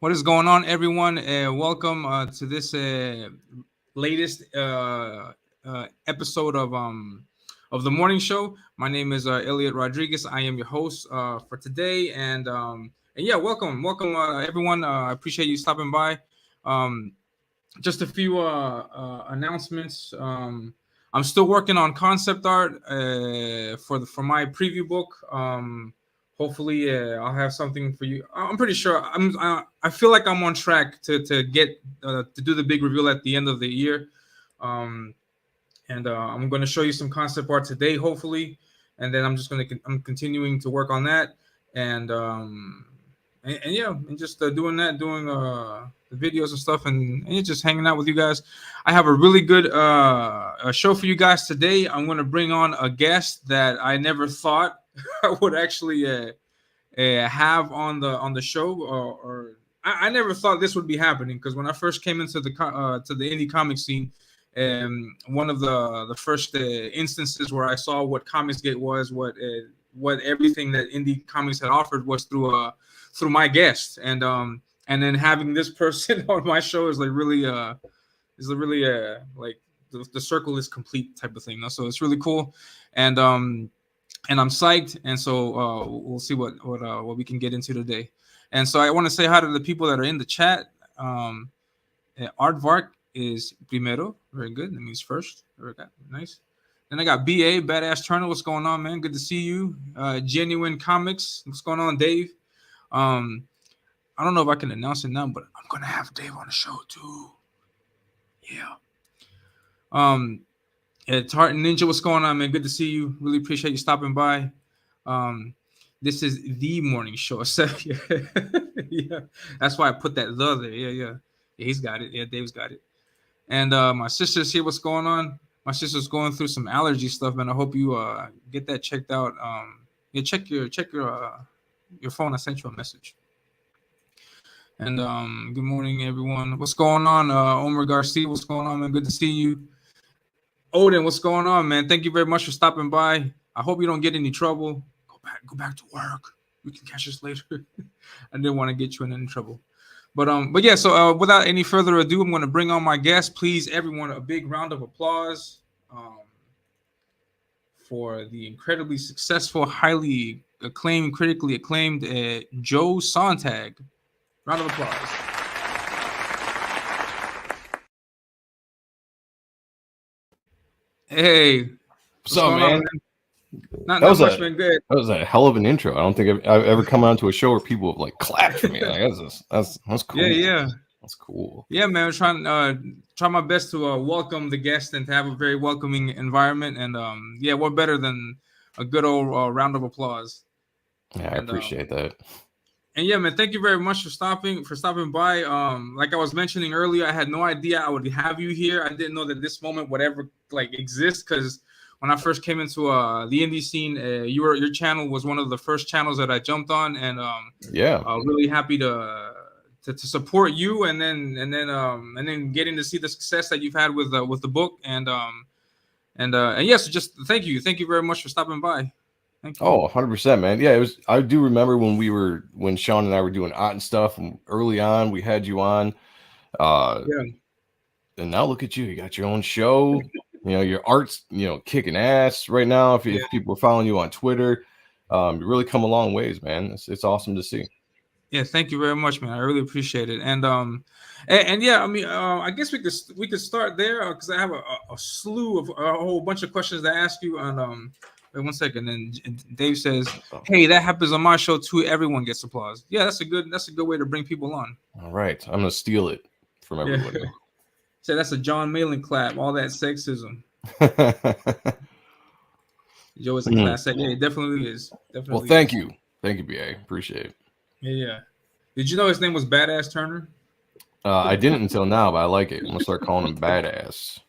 What is going on, everyone? Welcome to this latest episode of the morning show. My name is Elliot Rodriguez. I am your host for today, and yeah, welcome, everyone. I appreciate you stopping by. Um, just a few announcements. I'm still working on concept art for my preview book. Hopefully, I'll have something for you. I'm pretty sure. I feel like I'm on track to get to do the big reveal at the end of the year. Um, and I'm going to show you some concept art today, hopefully, and then I'm continuing to work on that, and and yeah, and just doing the videos and stuff, and just hanging out with you guys. I have a really good show for you guys today. I'm going to bring on a guest that I never thought I would actually have on the show, or I never thought this would be happening, because when I first came into to the indie comic scene, one of the first instances where I saw what Comicsgate was, what everything that indie comics had offered was through my guest, and then having this person on my show is really like the circle is complete type of thing, you know? So it's really cool, and I'm psyched, and so we'll see what we can get into today. And so I want to say hi to the people that are in the chat. Aardvark is primero, very good. That means first. Very good. Nice. Then I got BA Badass Turner. What's going on, man? Good to see you. Genuine Comics. What's going on, Dave? I don't know if I can announce it now, but I'm gonna have Dave on the show too. Yeah. Tart Ninja, what's going on, man? Good to see you. Really appreciate you stopping by. This is the morning show. So, yeah, that's why I put that the there. Yeah, he's got it. Yeah, Dave's got it. And my sister's here. What's going on? My sister's going through some allergy stuff, man. I hope you get that checked out. Yeah, check your phone. I sent you a message. And good morning, everyone. What's going on, Omar Garcia? What's going on, man? Good to see you. Odin, what's going on, man? Thank you very much for stopping by. I hope you don't get any trouble. Go back to work. We can catch us later. I didn't want to get you in any trouble. But yeah, so without any further ado, I'm going to bring on my guest. Please, everyone, a big round of applause for the incredibly successful, highly acclaimed, critically acclaimed Joe Sonntag. Round of applause. Hey, what's up, man? Not much, man. Good. That was a hell of an intro. I don't think I've ever come on to a show where people have like clapped for me. Like, that's cool. Yeah, that's cool. Yeah, man. I'm try my best to welcome the guest and to have a very welcoming environment. And yeah, what better than a good old round of applause? Yeah, I appreciate that. And yeah, man, thank you very much for stopping by. Like I was mentioning earlier, I had no idea I would have you here. I didn't know that this moment would ever like exist, because when I first came into the indie scene, your channel was one of the first channels that I jumped on, and really happy to support you, and then getting to see the success that you've had with the book, and yes, just thank you very much for stopping by. Thank you. Oh, 100%, man. Yeah, it was. I do remember when Sean and I were doing art and stuff, and early on we had you on. And now look at you. You got your own show. Your art's kicking ass right now. If people are following you on Twitter, you really come a long ways, man. It's awesome to see. Yeah, thank you very much, man. I really appreciate it. And yeah, I mean, I guess we could start there, because I have a slew of a whole bunch of questions to ask you. And wait 1 second. And Dave says, "Hey, that happens on my show too. Everyone gets applause." Yeah, that's a good way to bring people on. All right, I'm gonna steal it from everybody. Yeah. So that's a John Malin clap. All that sexism. Joe is a class act. Yeah, it definitely is. Definitely. Well, thank you, BA. Appreciate it. Yeah. Did you know his name was Badass Turner? I didn't until now, but I like it. I'm gonna start calling him Badass.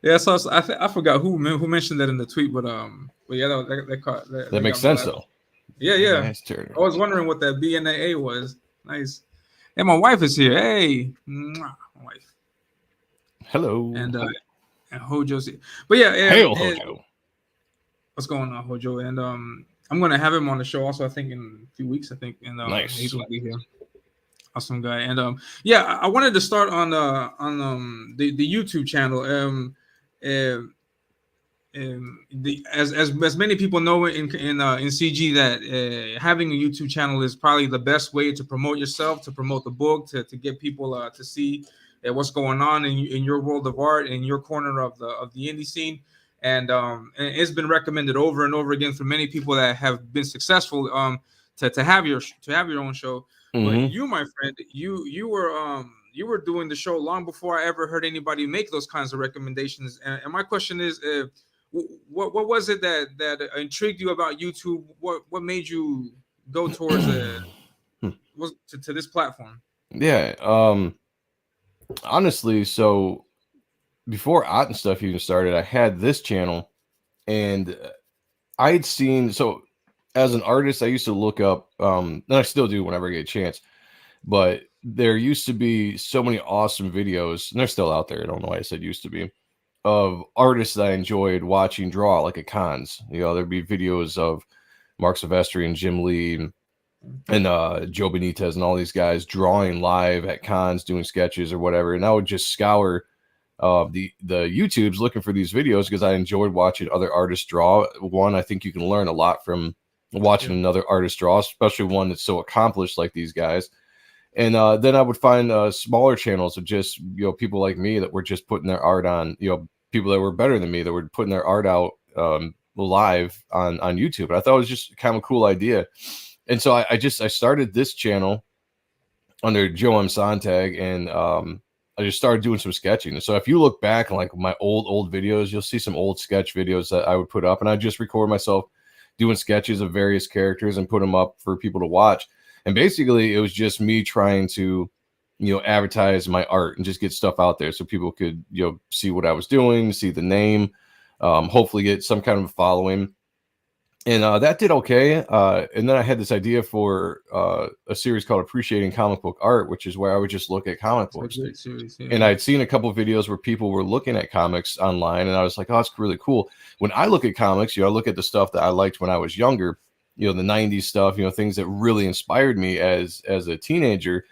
Yeah, so I forgot who mentioned that in the tweet, but yeah, that makes sense though. Yeah. Nice Turner. I was wondering what that B and the A was. Nice. And my wife is here. Hey, my wife. Hello. And Hojo's here. But yeah, Hail Hojo. What's going on, Hojo? And I'm gonna have him on the show also, I think, in a few weeks. I think, and nice. He's gonna be here. Awesome guy. And yeah, I wanted to start the YouTube channel. Uh, as many people know in CG that having a YouTube channel is probably the best way to promote yourself, to promote the book, to get people to see what's going on in your world of art, in your corner of the indie scene. And it's been recommended over and over again for many people that have been successful to have your own show. But Mm-hmm. you, my friend, you were doing the show long before I ever heard anybody make those kinds of recommendations. And my question is, what was it that intrigued you about YouTube? What made you go towards to this platform? Yeah. Honestly, so before Art and Stuff even started, I had this channel, and I had seen, so as an artist, I used to look up, and I still do whenever I get a chance, but there used to be so many awesome videos, and they're still out there. I don't know why I said used to be, of artists that I enjoyed watching draw, like at cons. There'd be videos of Mark Silvestri and Jim Lee and Joe Benitez and all these guys drawing live at cons, doing sketches or whatever. And I would just scour the YouTubes looking for these videos because I enjoyed watching other artists draw. One, I think you can learn a lot from watching another artist draw, especially one that's so accomplished like these guys. And then I would find smaller channels of just people like me that were just putting their art on, people that were better than me that were putting their art out live on YouTube. And I thought it was just kind of a cool idea. And so I started this channel under Joe M. Sonntag, and I just started doing some sketching. So if you look back on like my old videos, you'll see some old sketch videos that I would put up, and I just record myself doing sketches of various characters and put them up for people to watch. And basically, it was just me trying to, advertise my art and just get stuff out there so people could, see what I was doing, see the name, hopefully get some kind of a following. And that did okay. And then I had this idea for a series called Appreciating Comic Book Art, which is where I would just look at comic books. Great series, yeah. And I'd seen a couple of videos where people were looking at comics online, and I was like, oh, that's really cool. When I look at comics, I look at the stuff that I liked when I was younger, the 90s stuff, things that really inspired me as a teenager.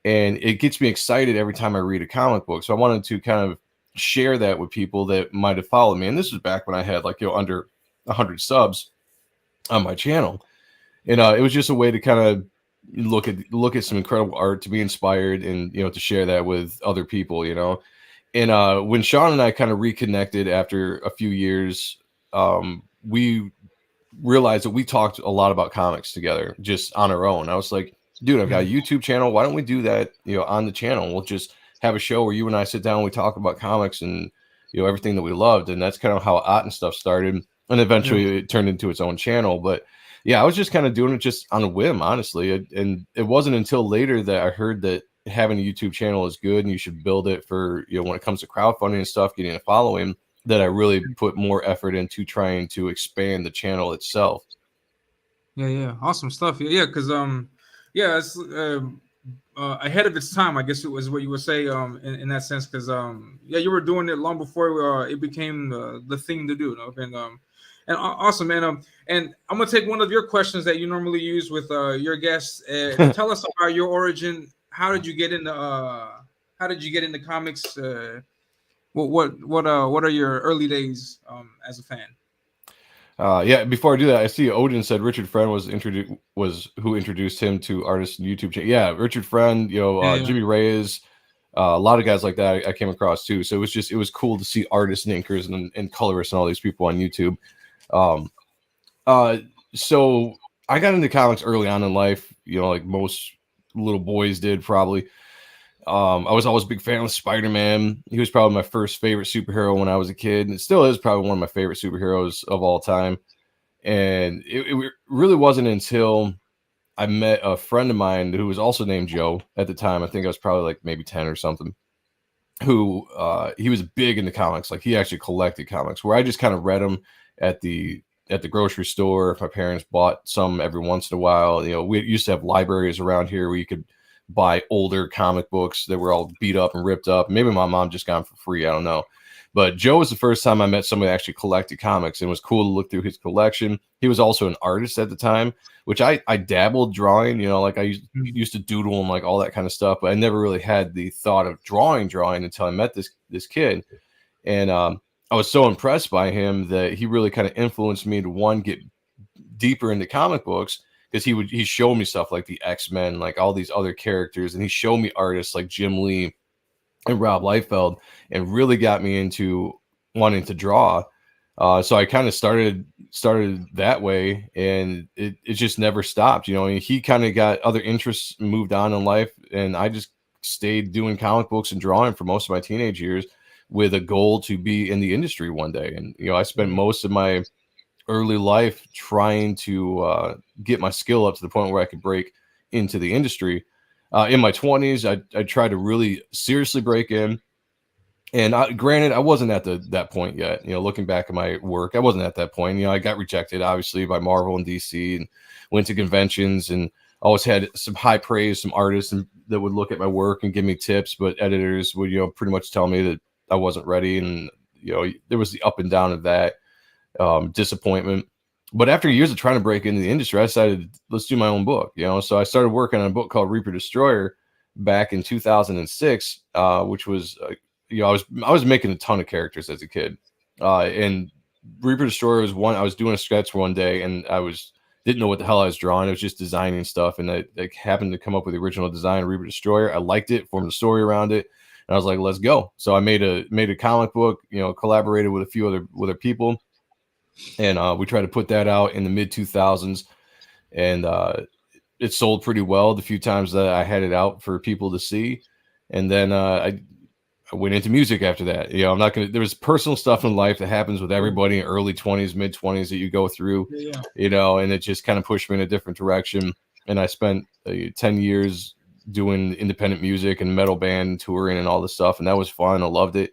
And it gets me excited every time I read a comic book. So I wanted to kind of share that with people that might have followed me. And this was back when I had under 100 subs on my channel, and it was just a way to kind of look at some incredible art, to be inspired, and to share that with other people. And when Sean and I kind of reconnected after a few years, we realized that we talked a lot about comics together just on our own. I was like, dude, I've got a YouTube channel, why don't we do that on the channel? We'll just have a show where you and I sit down, we talk about comics and everything that we loved. And that's kind of how Art and Stuff started. And eventually it turned into its own channel. But yeah, I was just kind of doing it just on a whim, honestly. And it wasn't until later that I heard that having a YouTube channel is good and you should build it for, when it comes to crowdfunding and stuff, getting a following, that I really put more effort into trying to expand the channel itself. Yeah. Awesome stuff. Yeah. Cause it's ahead of its time, I guess it was what you would say in that sense. Cause you were doing it long before it became the thing to do. And awesome, man. And I'm gonna take one of your questions that you normally use with your guests. Tell us about your origin. How did you get into comics? What are your early days as a fan? Before I do that, I see Odin said Richard Friend was who introduced him to artists and YouTube channel. Yeah, Richard Friend, Jimmy Reyes, a lot of guys like that I came across too. So it was cool to see artists and inkers and colorists and all these people on YouTube. So I got into comics early on in life, like most little boys did probably. I was always a big fan of Spider-Man. He was probably my first favorite superhero when I was a kid, and it still is probably one of my favorite superheroes of all time. And it really wasn't until I met a friend of mine who was also named Joe at the time. I think I was probably like maybe 10 or something, who he was big into comics. Like he actually collected comics, where I just kind of read them at the grocery store. If my parents bought some every once in a while, we used to have libraries around here where you could buy older comic books that were all beat up and ripped up. Maybe my mom just got them for free, I don't know. But Joe was the first time I met somebody that actually collected comics, and it was cool to look through his collection. He was also an artist at the time, which I dabbled drawing, like I used to doodle and like all that kind of stuff, but I never really had the thought of drawing until I met this kid. And I was so impressed by him that he really kind of influenced me to get deeper into comic books, because he showed me stuff like the X-Men, like all these other characters, and he showed me artists like Jim Lee and Rob Liefeld, and really got me into wanting to draw. So I kind of started that way, and it just never stopped. He kind of got other interests, moved on in life, and I just stayed doing comic books and drawing for most of my teenage years with a goal to be in the industry one day. And, I spent most of my early life trying to get my skill up to the point where I could break into the industry. In my 20s, I tried to really seriously break in. And granted, I wasn't at that point yet. Looking back at my work, I wasn't at that point. I got rejected, obviously, by Marvel and DC, and went to conventions, and always had some high praise, some artists that would look at my work and give me tips, but editors would, pretty much tell me that I wasn't ready. And, there was the up and down of that disappointment. But after years of trying to break into the industry, I decided, let's do my own book. So I started working on a book called Reaper Destroyer back in 2006, which was, I was making a ton of characters as a kid, and Reaper Destroyer was one. I was doing a sketch one day, and didn't know what the hell I was drawing. I was just designing stuff, and I happened to come up with the original design, Reaper Destroyer. I liked it, formed a story around it, and I was like, let's go. So I made a comic book, collaborated with a few other people. And we tried to put that out in the mid 2000s, and it sold pretty well the few times that I had it out for people to see. And then I went into music after that. I'm not gonna. There's personal stuff in life that happens with everybody in early 20s, mid 20s that you go through. And it just kind of pushed me in a different direction. And I spent 10 years doing independent music and metal band touring and all this stuff, and that was fun. I loved it.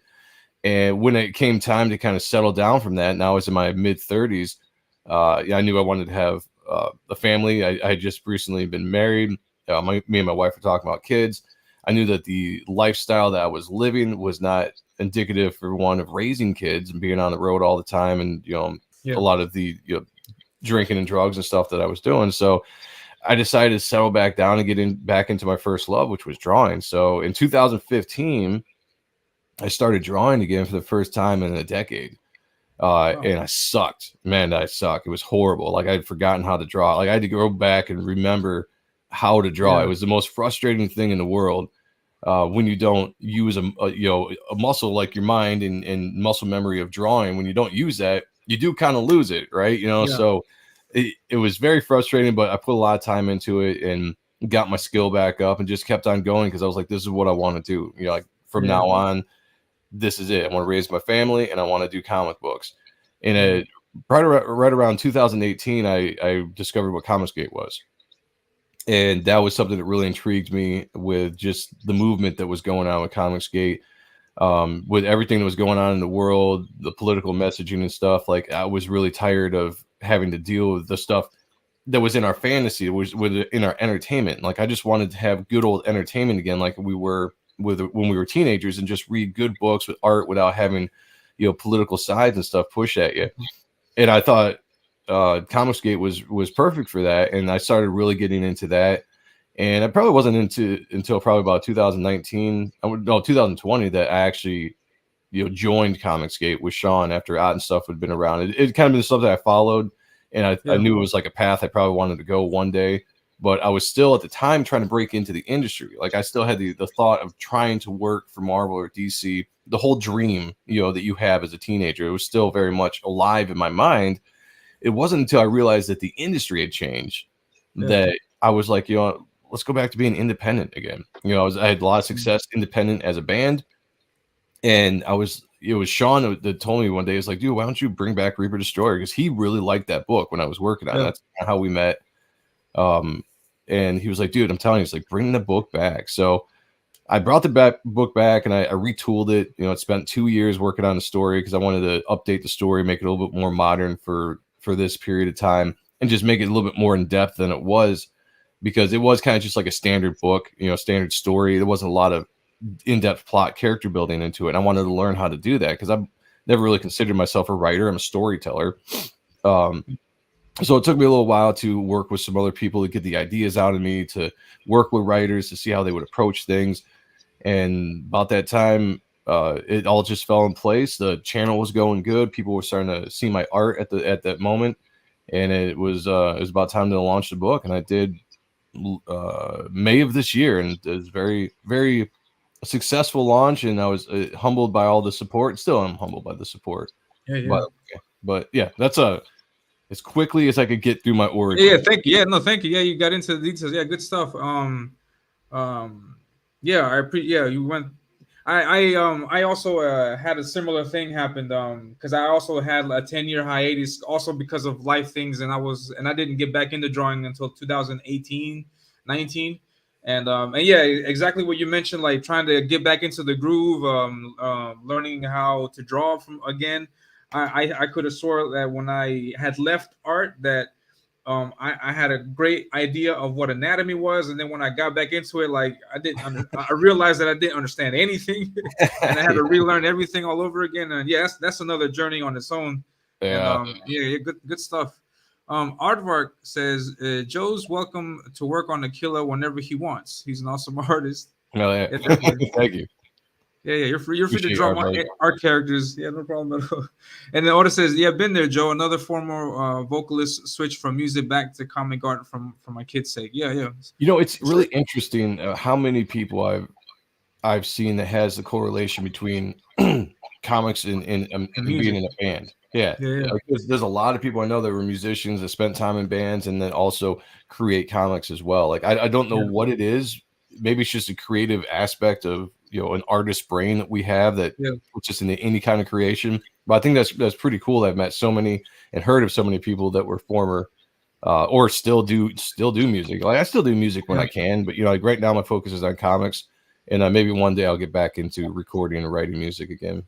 And when it came time to kind of settle down from that, and I was in my mid 30s, I knew I wanted to have a family. I had just recently been married. Me and my wife were talking about kids. I knew that the lifestyle that I was living was not indicative for one of raising kids and being on the road all the time, and a lot of the drinking and drugs and stuff that I was doing. So I decided to settle back down and get back into my first love, which was drawing. So in 2015. I started drawing again for the first time in a decade. And I sucked. Man, I suck. It was horrible. Like, I'd forgotten how to draw. Like, I had to go back and remember how to draw. It was the most frustrating thing in the world when you don't use a muscle like your mind and muscle memory of drawing. When you don't use that, you do kind of lose it, right? So it was very frustrating, but I put a lot of time into it and got my skill back up and just kept on going, because I was like, this is what I want to do. Like, from now on, this is it. I want to raise my family, and I want to do comic books. And right around 2018, I discovered what Comicsgate was. And that was something that really intrigued me, with just the movement that was going on with Comicsgate, with everything that was going on in the world, the political messaging and stuff. Like, I was really tired of having to deal with the stuff that was in our fantasy, was in our entertainment. Like, I just wanted to have good old entertainment again, like we were when we were teenagers, and just read good books with art without having, political sides and stuff pushed at you. And I thought Comicsgate was perfect for that. And I started really getting into that. And I probably wasn't until probably about 2020 that I actually, joined Comicsgate with Sean after Ott and stuff had been around. It kind of been something I followed, and I knew it was like a path I probably wanted to go one day. But I was still at the time trying to break into the industry. Like, I still had the thought of trying to work for Marvel or DC, the whole dream, that you have as a teenager. It was still very much alive in my mind. It wasn't until I realized that the industry had changed that I was like, let's go back to being independent again. I had a lot of success independent as a band. And it was Sean that told me one day, it's like, dude, why don't you bring back Reaper Destroyer? Because he really liked that book when I was working on it. That's how we met. And he was like, dude, I'm telling you, it's like, bring the book back. So I brought the book back, and I retooled it. It spent 2 years working on the story, because I wanted to update the story, make it a little bit more modern for this period of time, and just make it a little bit more in depth than it was, because it was kind of just like a standard book, standard story. There wasn't a lot of in-depth plot character building into it. And I wanted to learn how to do that because I've never really considered myself a writer. I'm a storyteller. So it took me a little while to work with some other people to get the ideas out of me, to work with writers to see how they would approach things. And about that time, it all just fell in place. The channel was going good. People were starting to see my art at that moment, and it was about time to launch the book. And I did May of this year, and it was very, very successful launch. And I was humbled by all the support. Still, I'm humbled by the support. Yeah. But yeah, that's as quickly as I could get through my origin. Yeah, thank you. Yeah, no, thank you. Yeah, you got into the details. Yeah, good stuff. Yeah, yeah, you went. I also had a similar thing happened. Because I also had a 10-year hiatus, also because of life things, and I didn't get back into drawing until 2018, 19. And yeah, exactly what you mentioned, like trying to get back into the groove, learning how to draw from again. I could have swore that when I had left art that I had a great idea of what anatomy was, and then when I got back into it, like I realized that I didn't understand anything, and I had to relearn everything all over again. And yeah, that's another journey on its own. And Yeah. yeah, good stuff. Aardvark says Joe's welcome to work on the killer whenever he wants. He's an awesome artist. No, yeah. Yeah, Thank you. Yeah, you're free. You're free to Appreciate draw our our characters. Yeah, no problem at all. And then Oda says, "Yeah, been there, Joe. Another former vocalist switched from music back to comic art for my kids' sake." Yeah. You know, it's really interesting how many people I've seen that has the correlation between comics and being in a band. Yeah. Like, there's a lot of people I know that were musicians that spent time in bands and then also create comics as well. Like I don't know what it is. Maybe it's just a creative aspect of an artist's brain that we have that puts us into any kind of creation. But I think that's pretty cool. I've met so many and heard of so many people that were former or still do music. Like I still do music when I can, but like right now my focus is on comics, and maybe one day I'll get back into recording and writing music again.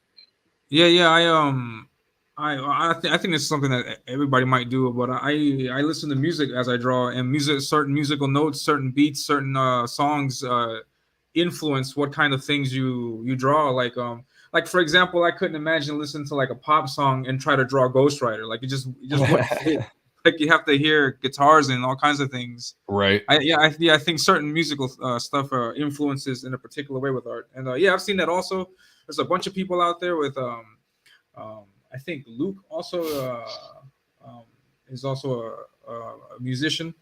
Yeah. I think it's something that everybody might do, but I listen to music as I draw, and certain musical notes, certain beats, certain songs influence what kind of things you draw. Like for example, I couldn't imagine listening to like a pop song and try to draw Ghost Rider. Like it just wouldn't fit. Like you have to hear guitars and all kinds of things. Right. I think certain musical stuff influences in a particular way with art, and yeah, I've seen that also. There's a bunch of people out there with I think Luke also is also a musician.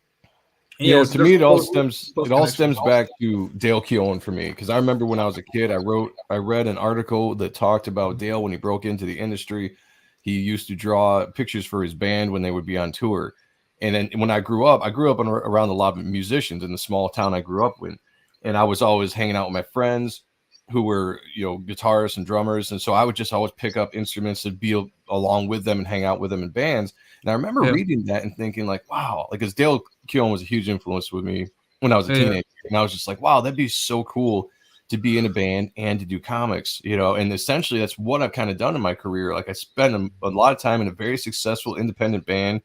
To me, it all stems back to Dale Keown for me, because I remember when I was a kid, I read an article that talked about Dale when he broke into the industry. He used to draw pictures for his band when they would be on tour, and then when I grew up around a lot of musicians in the small town I grew up in, and I was always hanging out with my friends who were guitarists and drummers, and so I would just always pick up instruments to be along with them and hang out with them in bands. And I remember reading that and thinking like, wow, like because Dale Keown was a huge influence with me when I was a teenager, and I was just like, wow, that'd be so cool to be in a band and to do comics, and essentially that's what I've kind of done in my career. Like I spent a lot of time in a very successful independent band,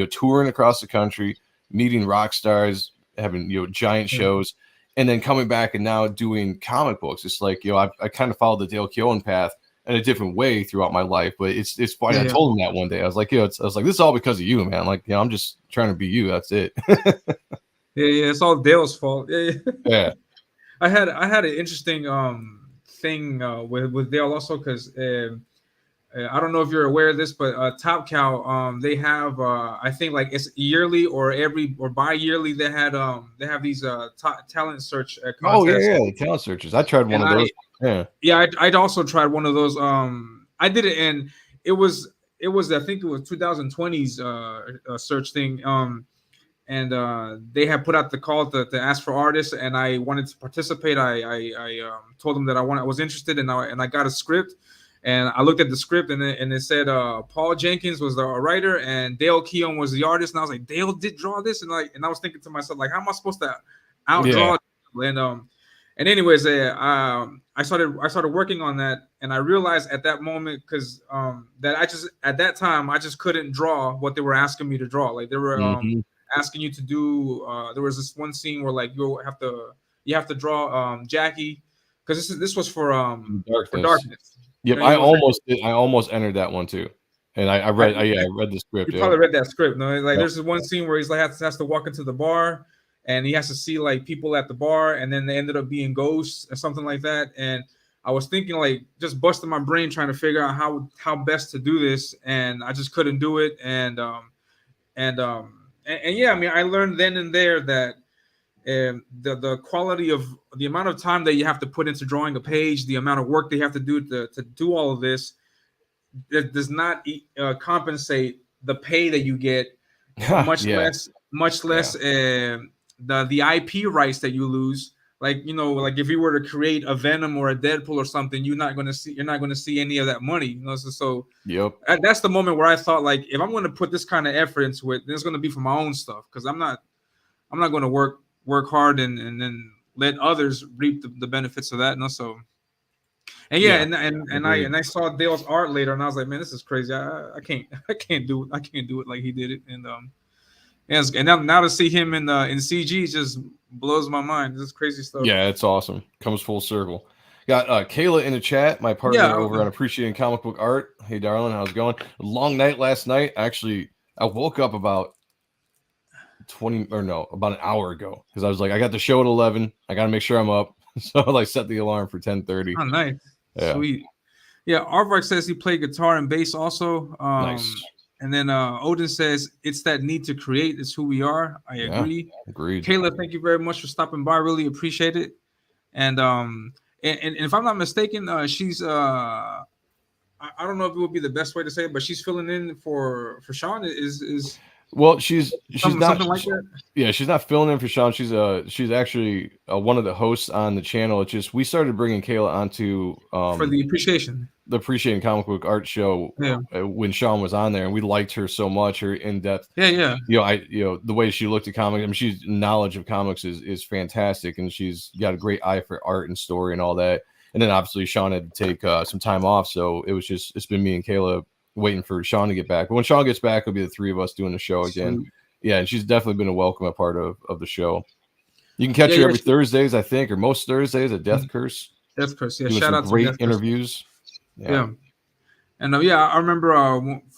touring across the country, meeting rock stars, having giant shows, and then coming back and now doing comic books. It's like I kind of followed the Dale Keown path in a different way throughout my life, but it's funny. I told him that one day. I was like, I was like, this is all because of you, man. Like, I'm just trying to be you. That's it. Yeah, it's all Dale's fault. Yeah. I had an interesting thing with Dale also, because I don't know if you're aware of this, but Top Cow they have I think like it's yearly or bi-yearly they have these talent search contests. Oh yeah, the talent searches. I tried one of those. I'd also tried one of those. I did it, and it was I think it was 2020's search thing. And they had put out the call to ask for artists, and I wanted to participate. I told them that I was interested, and I got a script, and I looked at the script, and it said Paul Jenkins was the writer and Dale Keown was the artist, and I was like, Dale did draw this, and I was thinking to myself, like, how am I supposed to outdraw? And anyways, I started working on that, and I realized at that moment, because that at that time I just couldn't draw what they were asking me to draw. Like they were asking you to do. There was this one scene where like you have to draw Jackie because this was for Darkness. Darkness. Yep, I almost entered that one too, and I read the script. You probably read that script. No, like there's this one scene where he's like has to walk into the bar, and he has to see like people at the bar, and then they ended up being ghosts or something like that. And I was thinking like just busting my brain trying to figure out how best to do this, and I just couldn't do it. And yeah, I mean, I learned then and there that the quality of the amount of time that you have to put into drawing a page, the amount of work they have to do to do all of this, that does not compensate the pay that you get, much less the IP rights that you lose. Like, you know, like if you were to create a Venom or a Deadpool or something, you're not going to see any of that money. You know, so yep. That's the moment where I thought, like, if I'm going to put this kind of effort into it, then it's going to be for my own stuff, because I'm not going to work hard and then let others reap the benefits of that. No, so. And I saw Dale's art later, and I was like, man, this is crazy. I can't do it like he did it. And and now to see him in CG just blows my mind. This is crazy stuff. Yeah, it's awesome. Comes full circle. Got Kayla in the chat, my partner over on Appreciating Comic Book Art. Hey, darling, how's it going? Long night last night. Actually, I woke up about about an hour ago, because I was like, I got the show at 11. I got to make sure I'm up. So I like set the alarm for 10:30. Oh, nice. Yeah. Sweet. Yeah, Arvark says he played guitar and bass also. Nice. And then Odin says it's that need to create is who we are. I agree. Agreed. Kayla, thank you very much for stopping by. Really appreciate it. And if I'm not mistaken, she's I don't know if it would be the best way to say it, but she's filling in for Sean. Is well, she's not like that? Yeah, she's not filling in for Sean. She's actually one of the hosts on the channel. It's just we started bringing Kayla onto for the Appreciating Comic Book Art show when Sean was on there, and we liked her so much, her in depth. Yeah. The way she looked at comics. I mean, she's knowledge of comics is fantastic, and she's got a great eye for art and story and all that. And then obviously Sean had to take some time off, so it's been me and Kayla waiting for Sean to get back. But when Sean gets back, it'll be the three of us doing the show again. Sweet. Yeah, and she's definitely been a welcome part of the show. You can catch her every Thursdays, I think, or most Thursdays at Death Curse. Death Curse, yeah. Doing Shout out to great Death interviews. Curse. Yeah. And I remember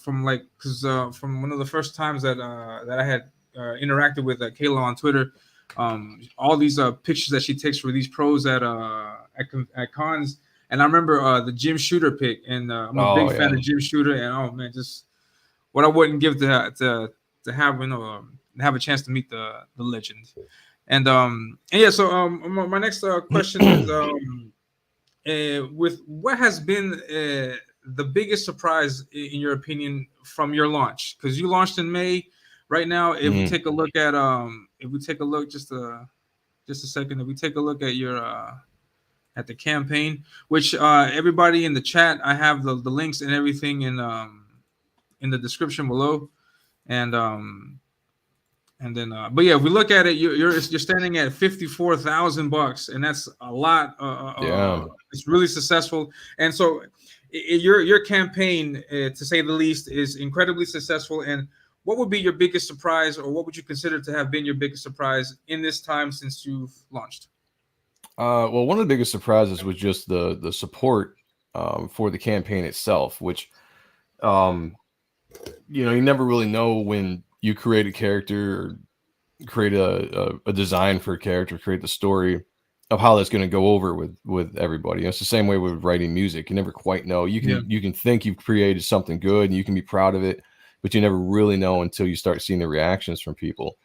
from one of the first times that I had interacted with Kayla on Twitter, all these pictures that she takes for these pros at cons. And I remember the Jim Shooter pick, and I'm a big fan of Jim Shooter. And oh man, just what I wouldn't give to have have a chance to meet the legend. And so my next question is with what has been the biggest surprise in your opinion from your launch, because you launched in May. Right now, if we take a look at just a second, if we take a look at your at the campaign, which everybody in the chat, I have the links and everything in the description below, and then but yeah, if we look at it, you're standing at $54,000, and that's a lot. It's really successful, and so your campaign, to say the least, is incredibly successful. And what would be your biggest surprise, or what would you consider to have been your biggest surprise in this time since you've launched? Well, one of the biggest surprises was just the support for the campaign itself, which you never really know when you create a character or create a design for a character, create the story of how that's going to go over with everybody. It's the same way with writing music. You never quite know. You can think you've created something good and you can be proud of it, but you never really know until you start seeing the reactions from people.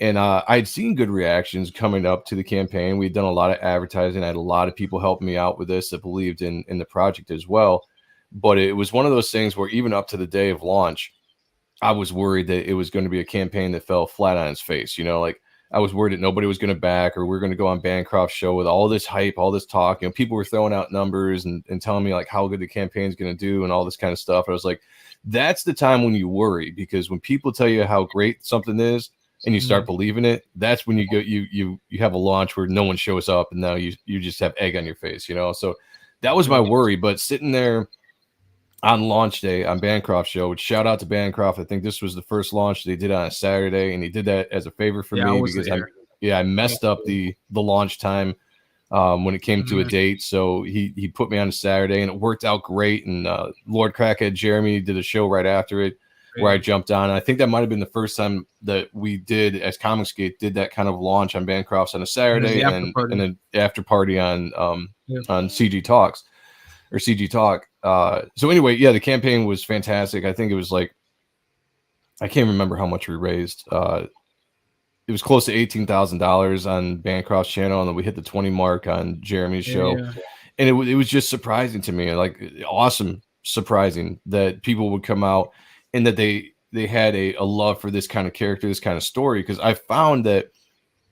And I'd seen good reactions coming up to the campaign. We'd done a lot of advertising. I had a lot of people helping me out with this that believed in the project as well. But it was one of those things where even up to the day of launch, I was worried that it was going to be a campaign that fell flat on its face. Like I was worried that nobody was going to back, or we're going to go on Bancroft's show with all this hype, all this talk. People were throwing out numbers and telling me like how good the campaign's going to do and all this kind of stuff. I was like, that's the time when you worry, because when people tell you how great something is, and you start believing it, that's when you have a launch where no one shows up, and now you just have egg on your face, So that was my worry. But sitting there on launch day on Bancroft's show, which shout out to Bancroft. I think this was the first launch they did on a Saturday, and he did that as a favor for me because I messed up the launch time when it came to a date. So he put me on a Saturday, and it worked out great. And Lord Crackhead Jeremy did a show right after it where I jumped on. I think that might have been the first time that we did, as Comicsgate, did that kind of launch on Bancrofts on a Saturday and an after party on CG Talks or CG Talk. So anyway, yeah, the campaign was fantastic. I think it was like, I can't remember how much we raised. It was close to $18,000 on Bancroft's channel, and then we hit the 20 mark on Jeremy's show. And it was just surprising to me, like awesome, surprising that people would come out and that they had a love for this kind of character, this kind of story. Because I found that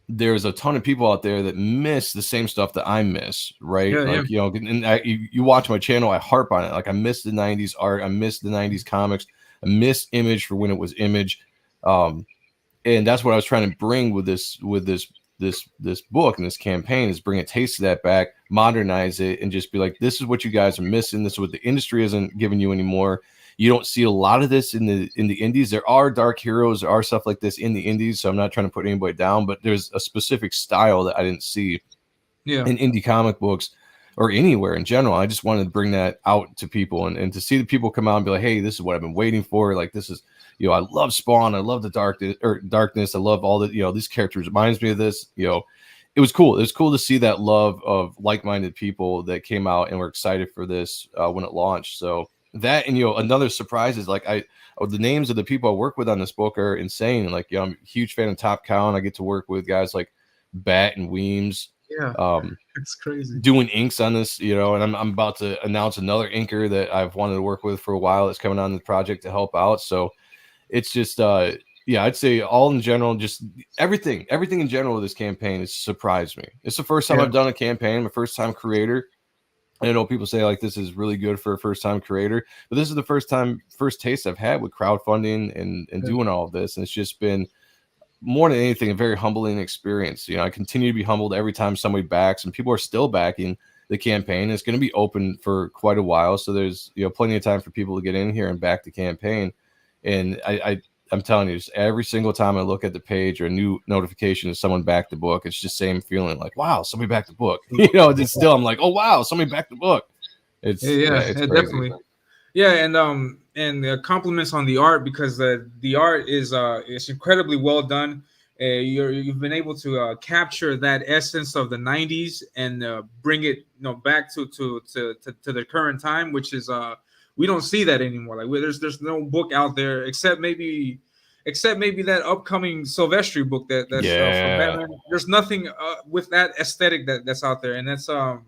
there's a ton of people out there that miss the same stuff that I miss, right? You know, and you watch my channel, I harp on it. Like, I miss the 90s art, I miss the 90s comics, I miss Image for when it was Image. And that's what I was trying to bring with this book and this campaign, is bring a taste of that back, modernize it, and just be like, this is what you guys are missing. This is what the industry isn't giving you anymore. You don't see a lot of this in the indies. There are dark heroes, there are stuff like this in the indies, so I'm not trying to put anybody down, but there's a specific style that I didn't see in indie comic books or anywhere in general. I just wanted to bring that out to people, and to see the people come out and be like, hey, this is what I've been waiting for. Like, this is, you know, I love Spawn, I love the darkness, I love all the, you know, these characters reminds me of this. You know, it was cool. It was cool to see that love of like-minded people that came out and were excited for this when it launched. So that, and, you know, another surprise is like, the names of the people I work with on this book are insane. Like, you know, I'm a huge fan of Top Cow, and I get to work with guys like Bat and Weems. It's crazy doing inks on this, you know, and I'm about to announce another inker that I've wanted to work with for a while that's coming on the project to help out. So it's just yeah, I'd say all in general, just everything in general with this campaign has surprised me. It's the first time I've done a campaign, my first time creator. I know people say like this is really good for a first time creator, but this is the first taste I've had with crowdfunding and doing all of this, and it's just been, more than anything, a very humbling experience. You know, I continue to be humbled every time somebody backs, and people are still backing the campaign. It's going to be open for quite a while, so there's, you know, plenty of time for people to get in here and back the campaign. And I'm telling you, just every single time I look at the page or a new notification that someone backed the book, it's just same feeling like, wow, somebody backed the book. You know, it's still, I'm like, oh wow, somebody backed the book. It's it's definitely. Yeah, and compliments on the art, because the art is incredibly well done. You've been able to capture that essence of the 90s and bring it, you know, back to the current time, which is we don't see that anymore. Like, there's no book out there except maybe that upcoming Silvestri book that's from Batman. There's nothing with that aesthetic that's out there, and that's and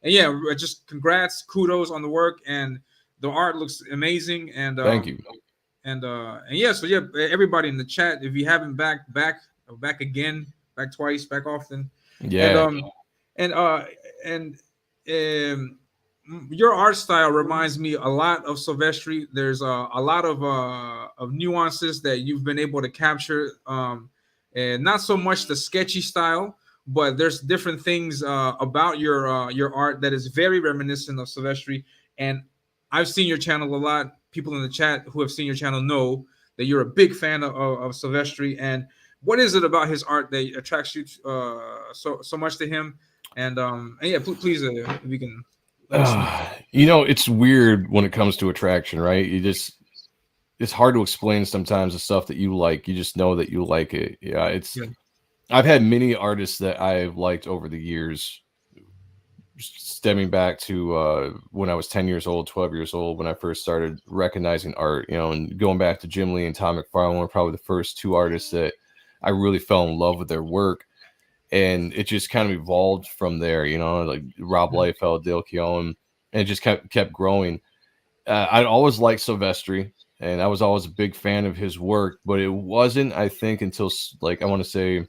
yeah, just congrats, kudos on the work, and the art looks amazing. And thank you. And yeah, so yeah, everybody in the chat, if you haven't back again, back twice, back often. And your art style reminds me a lot of Silvestri. There's a lot of nuances that you've been able to capture, and not so much the sketchy style, but there's different things about your art that is very reminiscent of Silvestri. And I've seen your channel a lot. People in the chat who have seen your channel know that you're a big fan of Silvestri. And what is it about his art that attracts you so much to him? And yeah, please, if we can. You know, it's weird when it comes to attraction, right? It's hard to explain sometimes the stuff that you like. You just know that you like it. Yeah, I've had many artists that I've liked over the years, stemming back to when I was 10 years old, 12 years old, when I first started recognizing art, you know, and going back to Jim Lee and Tom McFarlane were probably the first two artists that I really fell in love with their work. And it just kind of evolved from there, you know, like Rob Liefeld, Dale Keown, and it just kept growing. I'd always liked Silvestri, and I was always a big fan of his work, but it wasn't, I think, until like, I want to say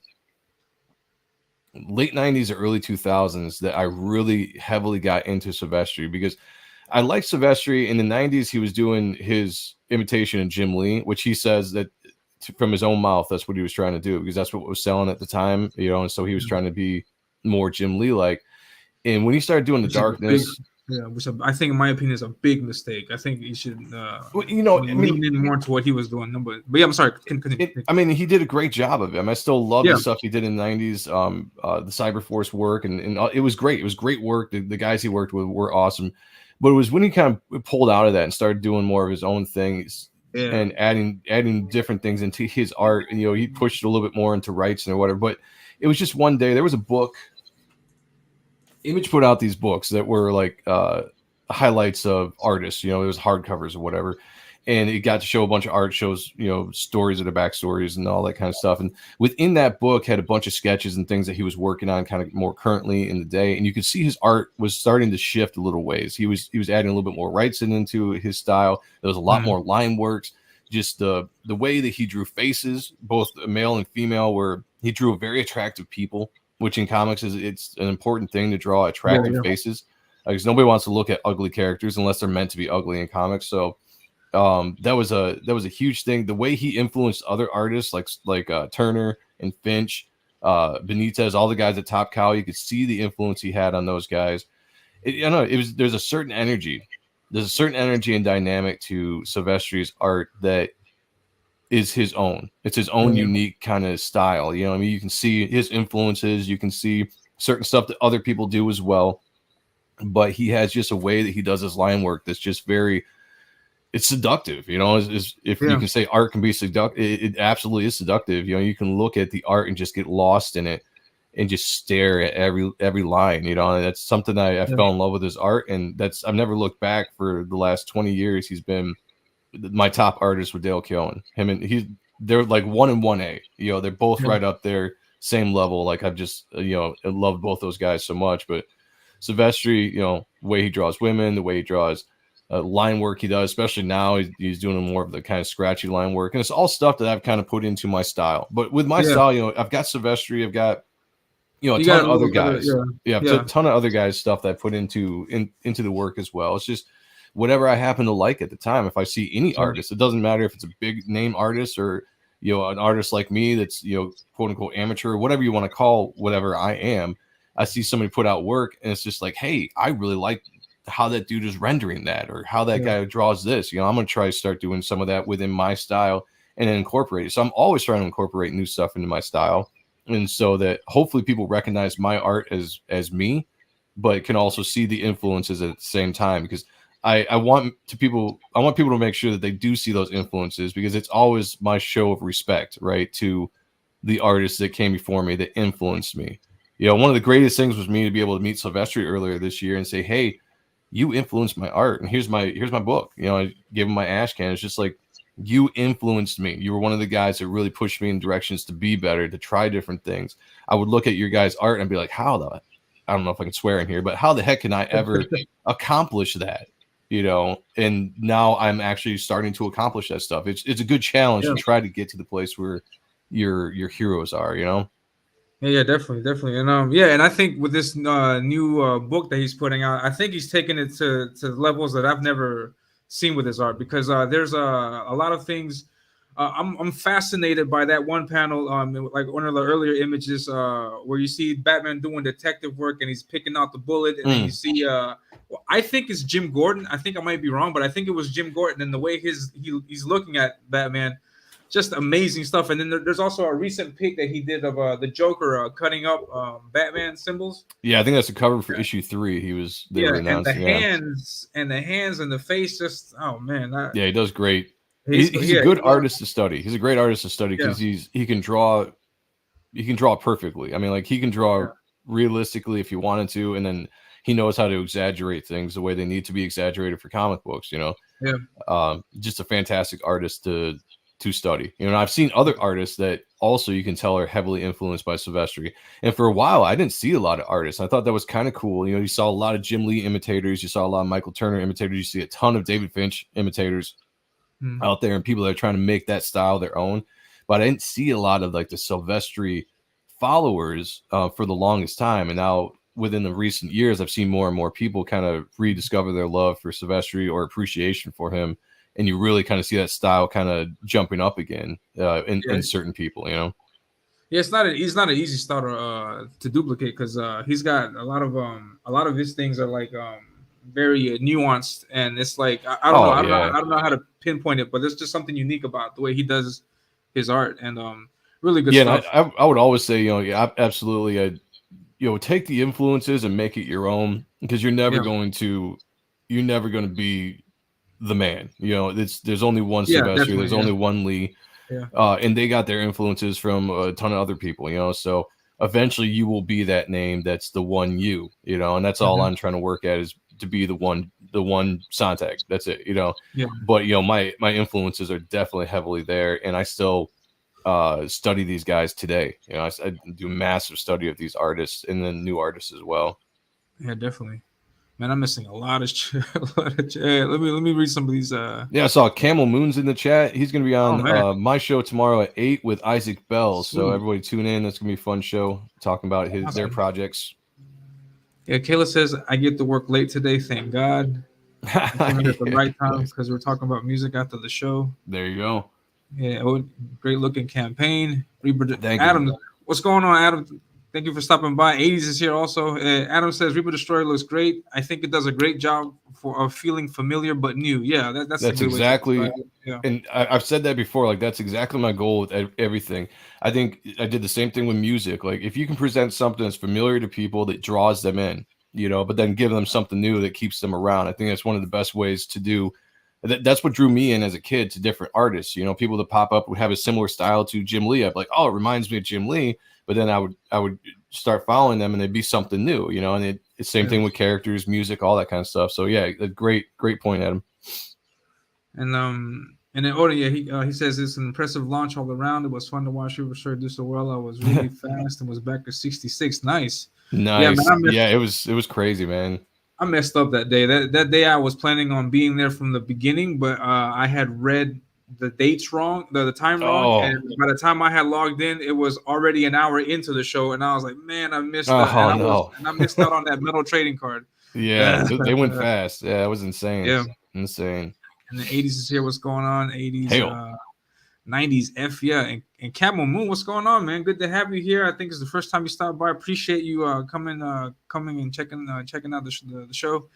late 90s or early 2000s that I really heavily got into Silvestri, because I liked Silvestri in the 90s. He was doing his imitation of Jim Lee, which he says that from his own mouth, that's what he was trying to do, because that's what was selling at the time, you know, and so he was trying to be more Jim Lee like. And when he started doing the darkness, Yeah, which I think, in my opinion, is a big mistake. I think he should, Well, you know, I mean, lean in more to what he was doing. No, but yeah, I'm sorry. Continue. I mean, he did a great job of it. I mean, I still love Yeah, the stuff he did in the 90s, the Cyberforce work, and it was great. It was great work. The guys he worked with were awesome. But it was when he kind of pulled out of that and started doing more of his own things yeah, and adding different things into his art. And, you know, he pushed a little bit more into rights and whatever. But it was just one day. There was a book. Image put out these books that were like highlights of artists. You know, it was hardcovers or whatever, and it got to show a bunch of art, shows, you know, stories of the backstories and all that kind of stuff. And within that book had a bunch of sketches and things that he was working on kind of more currently in the day, and you could see his art was starting to shift a little ways. He was adding a little bit more rights into his style. There was a lot more line works. Just the way that he drew faces, both male and female, where he drew very attractive people, which in comics it's an important thing to draw attractive faces, because nobody wants to look at ugly characters unless they're meant to be ugly in comics. So that was a huge thing. The way he influenced other artists like Turner and Finch, Benitez, all the guys at Top Cow, you could see the influence he had on those guys. I know there's a certain energy. There's a certain energy and dynamic to Silvestri's art that is his own. It's his own unique kind of style. You know, I mean, you can see his influences. You can see certain stuff that other people do as well. But he has just a way that he does his line work that's just very, it's seductive. You know, if you can say art can be seductive, it absolutely is seductive. You know, you can look at the art and just get lost in it and just stare at every line. You know, and that's something I fell in love with his art, and I've never looked back. For the last 20 years, he's been my top artist with Dale Keown. They're like 1 and 1A. You know, they're both right up there, same level. Like I've just, you know, loved both those guys so much. But Silvestri, you know, the way he draws women, the way he draws line work he does, especially now he's doing more of the kind of scratchy line work, and it's all stuff that I've kind of put into my style. But with my style, you know, I've got Silvestri, I've got, you know, a ton of other guys. A ton of other guys stuff that I put into the work as well. It's just whatever I happen to like at the time. If I see any artist, it doesn't matter if it's a big name artist or, you know, an artist like me that's, you know, quote unquote amateur, whatever you want to call whatever I am. I see somebody put out work and it's just like, hey, I really like how that dude is rendering that, or how that guy draws this. You know, I'm going to try to start doing some of that within my style and then incorporate it. So I'm always trying to incorporate new stuff into my style. And so that hopefully people recognize my art as me, but can also see the influences at the same time, because I want people to make sure that they do see those influences, because it's always my show of respect, right, to the artists that came before me that influenced me. You know, one of the greatest things was me to be able to meet Silvestri earlier this year and say, hey, you influenced my art, and here's my book. You know, I gave him my ash can. It's just like, you influenced me. You were one of the guys that really pushed me in directions to be better, to try different things. I would look at your guys' art and be like, I don't know if I can swear in here, but how the heck can I ever accomplish that? You know, and now I'm actually starting to accomplish that stuff. It's a good challenge to try to get to the place where your heroes are, you know? Yeah, definitely. And and I think with this new book that he's putting out, I think he's taking it to levels that I've never seen with his art, because there's a lot of things. I'm fascinated by that one panel, like one of the earlier images, where you see Batman doing detective work and he's picking out the bullet, and then you see, I think it's Jim Gordon. I think I might be wrong, but I think it was Jim Gordon, and the way he's looking at Batman, just amazing stuff. And then there's also a recent pic that he did of the Joker cutting up Batman symbols. Yeah, I think that's the cover for issue 3. They were announced. And the hands and the face, just, oh man. Yeah, he does great. He's a good artist to study. He's a great artist to study, because he can draw perfectly. I mean, like, he can draw realistically if he wanted to, and then he knows how to exaggerate things the way they need to be exaggerated for comic books, you know. Just a fantastic artist to study. You know, I've seen other artists that also you can tell are heavily influenced by Silvestri. And for a while, I didn't see a lot of artists. I thought that was kind of cool. You know, you saw a lot of Jim Lee imitators. You saw a lot of Michael Turner imitators. You see a ton of David Finch imitators out there, and people that are trying to make that style their own. But I didn't see a lot of like the Silvestri followers for the longest time. And now within the recent years, I've seen more and more people kind of rediscover their love for Silvestri or appreciation for him. And you really kind of see that style kind of jumping up again in certain people, you know. Yeah, he's not an easy starter to duplicate, because he's got a lot of his things are like very nuanced, and it's like I don't know, Oh yeah. I don't know how to pinpoint it, but there's just something unique about the way he does his art, and really good Yeah, and stuff. I would always say, yeah, absolutely, take the influences and make it your own, because Yeah, you're never going to be the man. There's only one yeah, Sylvester, definitely, there's yeah, only one Lee, yeah, and they got their influences from a ton of other people. So eventually you will be that name that's the one and that's all hmm, I'm trying to work at, is to be the one Sonntag. That's it. yeah, But my influences are definitely heavily there, and I still study these guys today. I do massive study of these artists and then new artists as well. yeah, definitely. Man, I'm missing a lot of, a lot of. Hey, let me read some of these. Yeah, I saw Camel Moon's in the chat. He's going to be Oh on man, my show tomorrow at 8 with Isaac Bell. So sweet, everybody tune in. That's going to be a fun show talking about their awesome. projects. Yeah, Kayla says I get to work late today. Thank God. I came in at the Yeah, right time nice. because we're talking about music after the show. There you go. Yeah, great looking campaign. Thank you. Adam, what's going on, Adam? Thank you for stopping by. 80s is here also. Adam says Reaper Destroyer looks great. I think it does a great job of feeling familiar but new. Yeah, that's a That's good way to describe exactly, it. Yeah, and I've said that before. Like, that's exactly my goal with everything. I think I did the same thing with music. Like, if you can present something that's familiar to people that draws them in, but then give them something new that keeps them around. I think that's one of the best ways to do. That's what drew me in as a kid to different artists. People that pop up would have a similar style to Jim Lee. I'd be like, oh, it reminds me of Jim Lee. But then I would start following them, and it'd be something new. And it's the same yeah. thing with characters, music, all that kind of stuff. So yeah, a great point, Adam. And then yeah, he says it's an impressive launch all around. It was fun to watch Reaper Destroyer do so well. I was really fast and was back to 66. Nice. Yeah, man, Nice. Yeah, it was crazy, man. I messed up that day. That day I was planning on being there from the beginning, but I had read the dates wrong, the time wrong, and Oh, by the time I had logged in, it was already an hour into the show, and I was like, man, I missed that, oh no. and I missed out on that metal trading card. Yeah, they went fast. Yeah, it was insane. Yeah, Insane. and the 80s is here. What's going on? 80s, Hail. 90s F, yeah, and Camel Moon, what's going on, man? Good to have you here. I think it's the first time you stopped by. Appreciate you coming and checking out the show.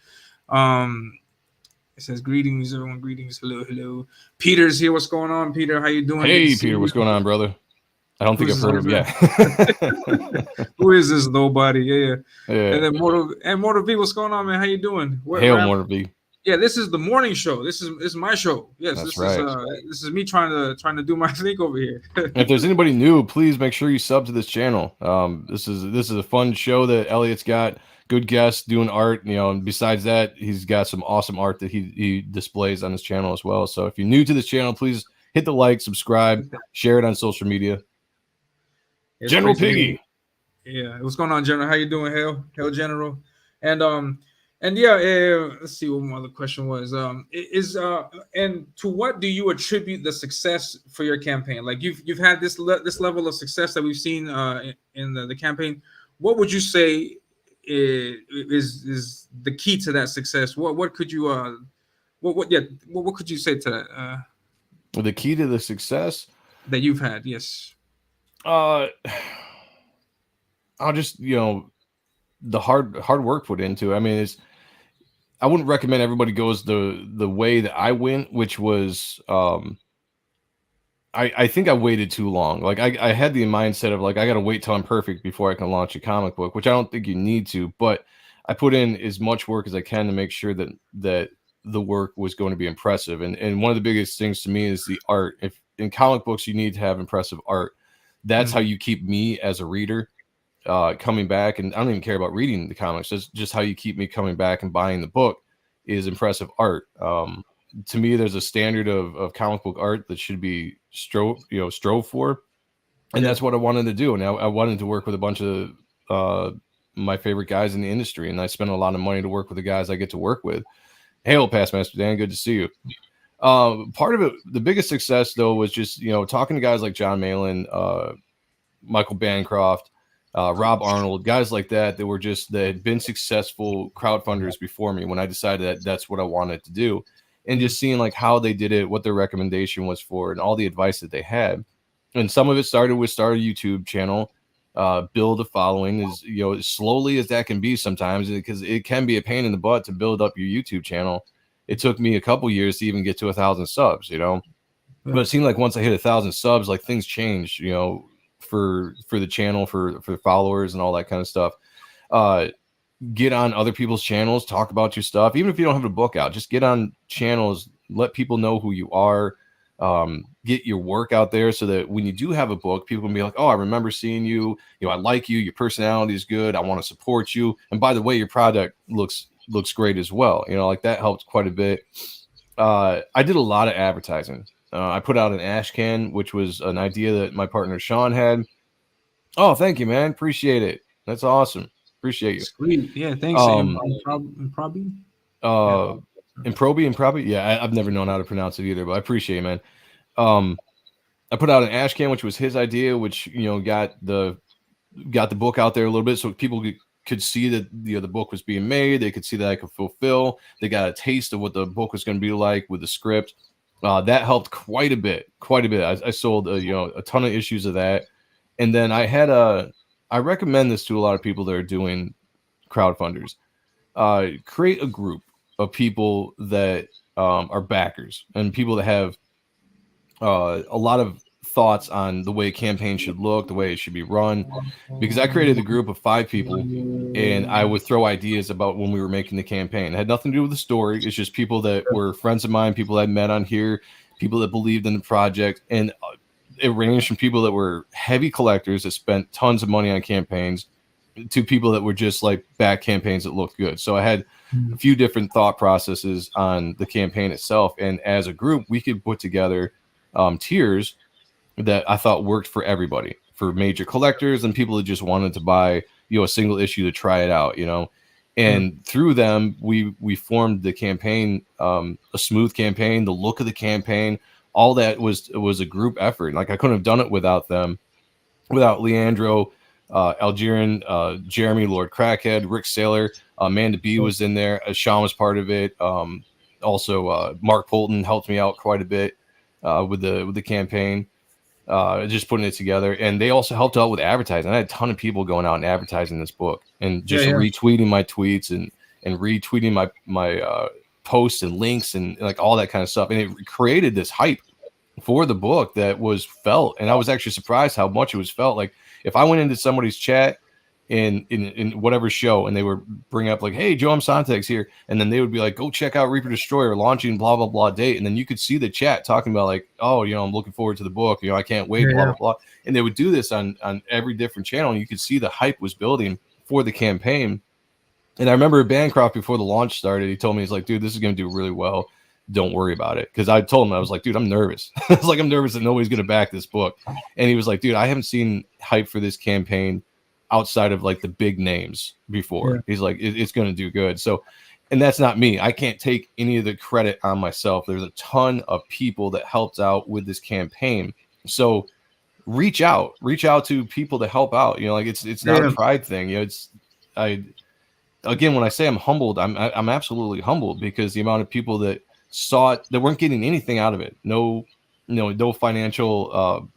Um, It says greetings, everyone. Greetings, hello, hello. Peter's here. What's going on, Peter? How you doing? Good to Hey, see Peter, you. what's going on, brother? I don't think Who's I've this? heard of him yet. Who is this nobody? Yeah. Yeah. And then Mortal V, what's going on, man? How you doing? Hail, Mortar B. Yeah, this is the morning show. This is my show. Yes, That's right. This is me trying to do my thing over here. If there's anybody new, please make sure you sub to this channel. This is a fun show that Elliot's got. Good guests doing art, and besides that, he's got some awesome art that he displays on his channel as well. So if you're new to this channel, please hit the like, subscribe, share it on social media. It's General crazy. Piggy. Yeah, what's going on, General? How you doing, Hail General? And yeah, let's see what my other question was. And to what do you attribute the success for your campaign? Like you've had this level of success that we've seen in the campaign. What would you say is the key to that success? What could you what could you say to that? The key to the success that you've had? Yes. I'll just the hard work put into it. I mean, I wouldn't recommend everybody goes the way that I went, which was I think I waited too long. Like I had the mindset of like I gotta wait till I'm perfect before I can launch a comic book, which I don't think you need to, but I put in as much work as I can to make sure that the work was going to be impressive. And one of the biggest things to me is the art. If in comic books you need to have impressive art, that's how you keep me as a reader coming back. And I don't even care about reading the comics. That's just how you keep me coming back and buying the book is impressive art. To me, there's a standard of comic book art that should be strove for. And that's what I wanted to do. And I wanted to work with a bunch of my favorite guys in the industry. And I spent a lot of money to work with the guys I get to work with. Hail, Past Master Dan. Good to see you. Part of it, the biggest success, though, was just, talking to guys like John Malin, Michael Bancroft, Rob Arnold, guys like that that had been successful crowdfunders before me when I decided that that's what I wanted to do. And just seeing like how they did it, what their recommendation was for, and all the advice that they had. And some of it started with start a YouTube channel. build a following as as slowly as that can be sometimes, because it can be a pain in the butt to build up your YouTube channel. It took me a couple years to even get to 1,000 subs, but it seemed like once I hit 1,000 subs, like things changed, for the channel, for followers and all that kind of stuff. Get on other people's channels, talk about your stuff, even if you don't have a book out, just get on channels, let people know who you are. Get your work out there so that when you do have a book, people can be like, oh, I remember seeing you, I like you, your personality is good, I want to support you, and by the way, your product looks great as well. Like that helped quite a bit. I did a lot of advertising. I put out an ash can, which was an idea that my partner Sean had. Oh, thank you, man, appreciate it, that's awesome, appreciate you. Sweet. Yeah, thanks. Improbi. Improbi. Yeah, I've never known how to pronounce it either, but I appreciate it, man. I put out an ash can, which was his idea, which got the book out there a little bit, so people could see that the book was being made. They could see that I could fulfill. They got a taste of what the book was going to be like with the script. That helped quite a bit. I sold a ton of issues of that, and then I recommend this to a lot of people that are doing crowdfunders. Create a group of people that are backers and people that have a lot of thoughts on the way a campaign should look, the way it should be run, because I created a group of 5 people and I would throw ideas about when we were making the campaign. It had nothing to do with the story. It's just people that were friends of mine, people I met on here, people that believed in the project. And it ranged from people that were heavy collectors that spent tons of money on campaigns to people that were just like back campaigns that looked good. So I had a few different thought processes on the campaign itself. And as a group, we could put together tiers that I thought worked for everybody, for major collectors and people that just wanted to buy, a single issue to try it out, and through them, we formed the campaign, a smooth campaign, the look of the campaign, all that was a group effort. Like I couldn't have done it without them, without Leandro, Algerian, Jeremy, Lord Crackhead, Rick Saylor, Amanda B was in there. Sean was part of it. Also, Mark Polton helped me out quite a bit with the campaign, just putting it together. And they also helped out with advertising. I had a ton of people going out and advertising this book and just retweeting my tweets and retweeting my posts and links and like all that kind of stuff. And it created this hype for the book that was felt. And I was actually surprised how much it was felt. Like if I went into somebody's chat in whatever show and they were bring up like, hey, Joe, I'm Sonntag's here, and then they would be like, go check out Reaper Destroyer launching blah blah blah date, and then you could see the chat talking about like, oh, I'm looking forward to the book, I can't wait, blah blah blah, and they would do this on every different channel, and you could see the hype was building for the campaign. And I remember Bancroft, before the launch started, he told me, he's like, dude, this is going to do really well, don't worry about it. Because I told him, I was like, dude, I'm nervous. It's like, I'm nervous that nobody's going to back this book. And he was like, dude, I haven't seen hype for this campaign outside of like the big names before. He's like, it's going to do good. So, and that's not me. I can't take any of the credit on myself. There's a ton of people that helped out with this campaign. So reach out to people to help out. Like it's not a pride thing. Again, when I say I'm humbled, I'm absolutely humbled, because the amount of people that saw it, that weren't getting anything out of it. No financial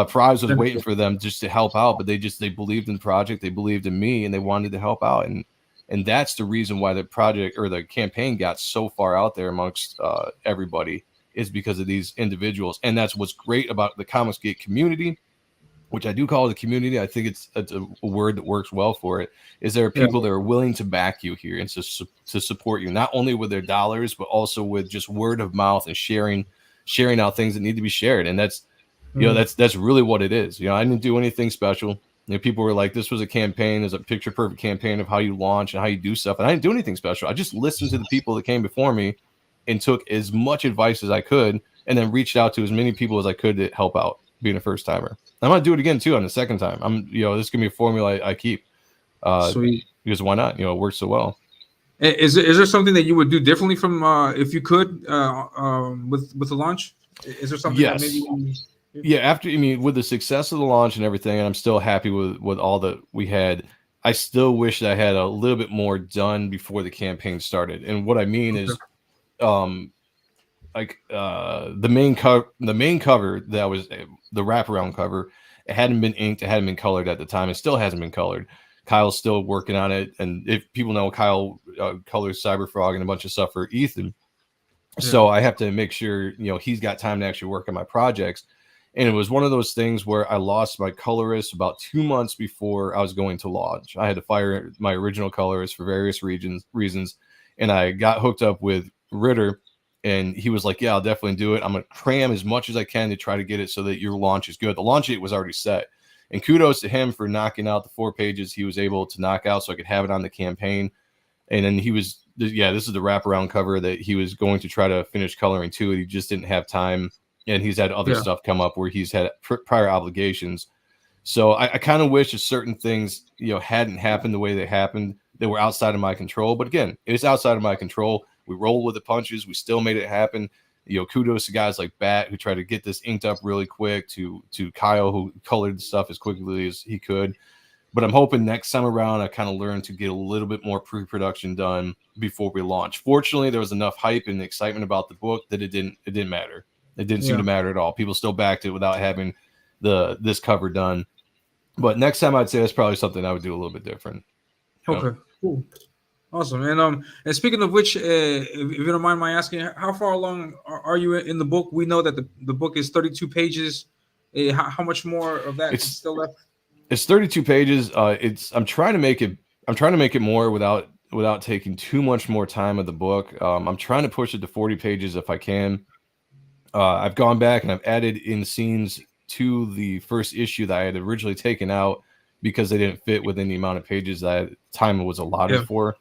prize was waiting for them just to help out, but they believed in the project, they believed in me, and they wanted to help out. And that's the reason why the project or the campaign got so far out there amongst everybody, is because of these individuals. And that's what's great about the Comicsgate community, which I do call it a community. I think it's a word that works well for it, is there are people that are willing to back you here and to support you, not only with their dollars, but also with just word of mouth and sharing out things that need to be shared. And that's, that's really what it is. I didn't do anything special. People were like, this was a campaign, is a picture perfect campaign of how you launch and how you do stuff. And I didn't do anything special. I just listened to the people that came before me and took as much advice as I could, and then reached out to as many people as I could to help out being a first timer. I'm going to do it again too on the second time. This is going to be a formula I keep, because why not? It works so well. Is there something that you would do differently from, if you could, with the launch? Is there something that maybe? After, with the success of the launch and everything, and I'm still happy with all that we had, I still wish that I had a little bit more done before the campaign started. And what I mean is, the main cover that was the wraparound cover, It hadn't been inked, it hadn't been colored at the time. It still hasn't been colored. Kyle's still working on it, and if people know, Kyle colors Cyberfrog and a bunch of stuff for Ethan. So I have to make sure, he's got time to actually work on my projects. And it was one of those things where I lost my colorist about 2 months before I was going to launch. I had to fire my original colorist for various reasons. And I got hooked up with Ritter, and he was like, yeah, I'll definitely do it. I'm going to cram as much as I can to try to get it so that your launch is good. The launch date was already set. And kudos to him for knocking out the 4 pages he was able to knock out so I could have it on the campaign. And then this is the wraparound cover that he was going to try to finish coloring too. He just didn't have time. And he's had other stuff come up where he's had prior obligations. So I kind of wish that certain things, hadn't happened the way they happened. They were outside of my control. But again, it's outside of my control. We rolled with the punches. We still made it happen. Kudos to guys like Bat who tried to get this inked up really quick, to Kyle who colored the stuff as quickly as he could. But I'm hoping next time around I kind of learn to get a little bit more pre-production done before we launch. Fortunately, there was enough hype and excitement about the book that it didn't matter. It didn't seem to matter at all. People still backed it without having this cover done. But next time I'd say that's probably something I would do a little bit different. Okay, cool. Awesome. And speaking of which, if you don't mind my asking, how far along are you in the book? We know that the book is 32 pages. How much more of that is still left? It's 32 pages. I'm trying to make it more without taking too much more time of the book. I'm trying to push it to 40 pages if I can. I've gone back and I've added in scenes to the first issue that I had originally taken out because they didn't fit within the amount of pages that time was allotted for.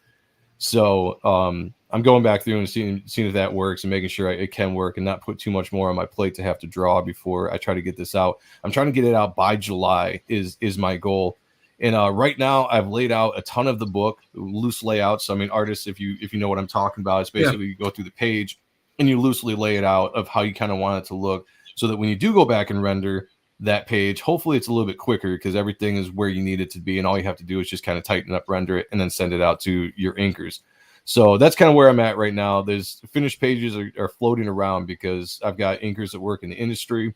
So I'm going back through and seeing if that works and making sure it can work and not put too much more on my plate to have to draw before I try to get this out. I'm trying to get it out by July is my goal. And right now I've laid out a ton of the book, loose layouts. So I mean, artists, if you know what I'm talking about, it's basically you go through the page and you loosely lay it out of how you kind of want it to look so that when you do go back and render that page, hopefully it's a little bit quicker because everything is where you need it to be. And all you have to do is just kind of tighten up, render it, and then send it out to your inkers. So that's kind of where I'm at right now. There's finished pages are floating around because I've got inkers that work in the industry.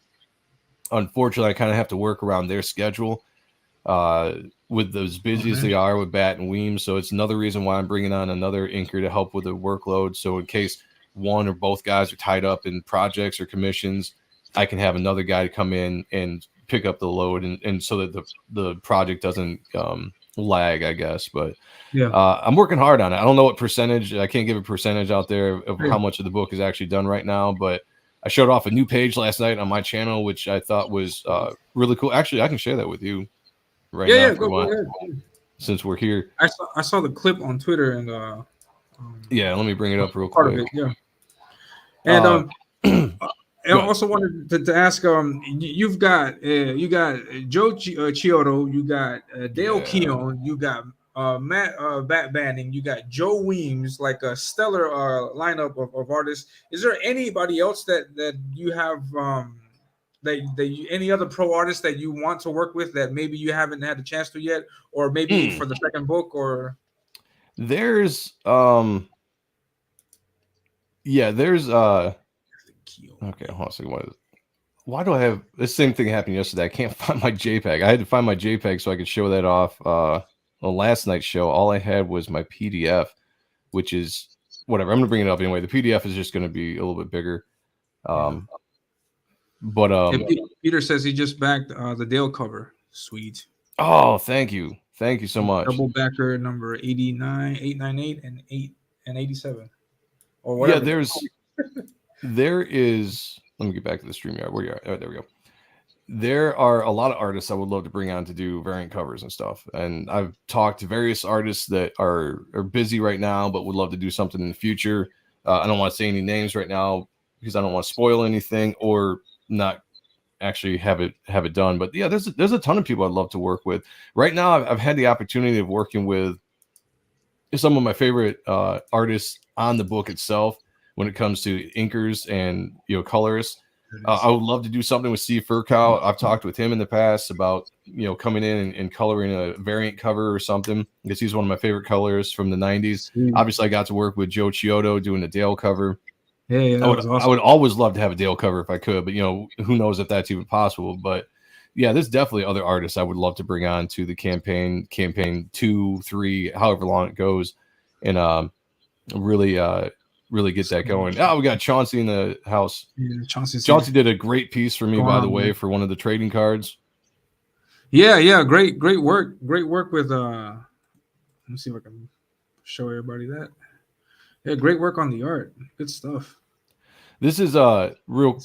Unfortunately, I kind of have to work around their schedule with as busy as they are with Bat and Weems. So it's another reason why I'm bringing on another inker to help with the workload. So in case one or both guys are tied up in projects or commissions, I can have another guy to come in and pick up the load and so that the project doesn't lag, I guess. But I'm working hard on it. I don't know what percentage. I can't give a percentage out there of how much of the book is actually done right now, but I showed off a new page last night on my channel, which I thought was really cool. Actually, I can share that with you right now. Yeah, go ahead. Since we're here. I saw the clip on Twitter and let me bring it up real quick. And I also wanted to ask, you got Joe Chiodo, you got Dale Keown, you got Matt Bat Banning, you got Joe Weems, like a stellar lineup of artists. Is there anybody else that you have any other pro artists that you want to work with that maybe you haven't had a chance to yet, or maybe for the second book? Or there's okay, hold on a second. Why do I have this same thing happened yesterday? I can't find my JPEG. I had to find my JPEG so I could show that off. On last night's show, all I had was my PDF, which is whatever. I'm gonna bring it up anyway. The PDF is just gonna be a little bit bigger. But Peter says he just backed the Dale cover. Sweet. Oh, thank you so much. Double backer number 89, 898, and 87, or whatever. Yeah, there is. Let me get back to the StreamYard. Where you are? Oh, there we go. There are a lot of artists I would love to bring on to do variant covers and stuff. And I've talked to various artists that are busy right now, but would love to do something in the future. I don't want to say any names right now because I don't want to spoil anything or not actually have it done. But yeah, there's a ton of people I'd love to work with. Right now, I've had the opportunity of working with some of my favorite artists on the book itself when it comes to inkers and colorists. I would love to do something with Steve Furcow. I've talked with him in the past about coming in and coloring a variant cover or something because he's one of my favorite colorists from the 90s. Obviously, I got to work with Joe Chiodo doing the Dale cover. Yeah, I would always love to have a Dale cover if I could, but who knows if that's even possible. But yeah, there's definitely other artists I would love to bring on to the campaign 2, 3, however long it goes, and really really get that going. Oh, we got Chauncey in the house. Yeah, Chauncey did a great piece for me, going by the on, way, man. for one of the trading cards. Yeah, great work. Great work with let me see if I can show everybody that. Yeah, great work on the art. Good stuff. This is real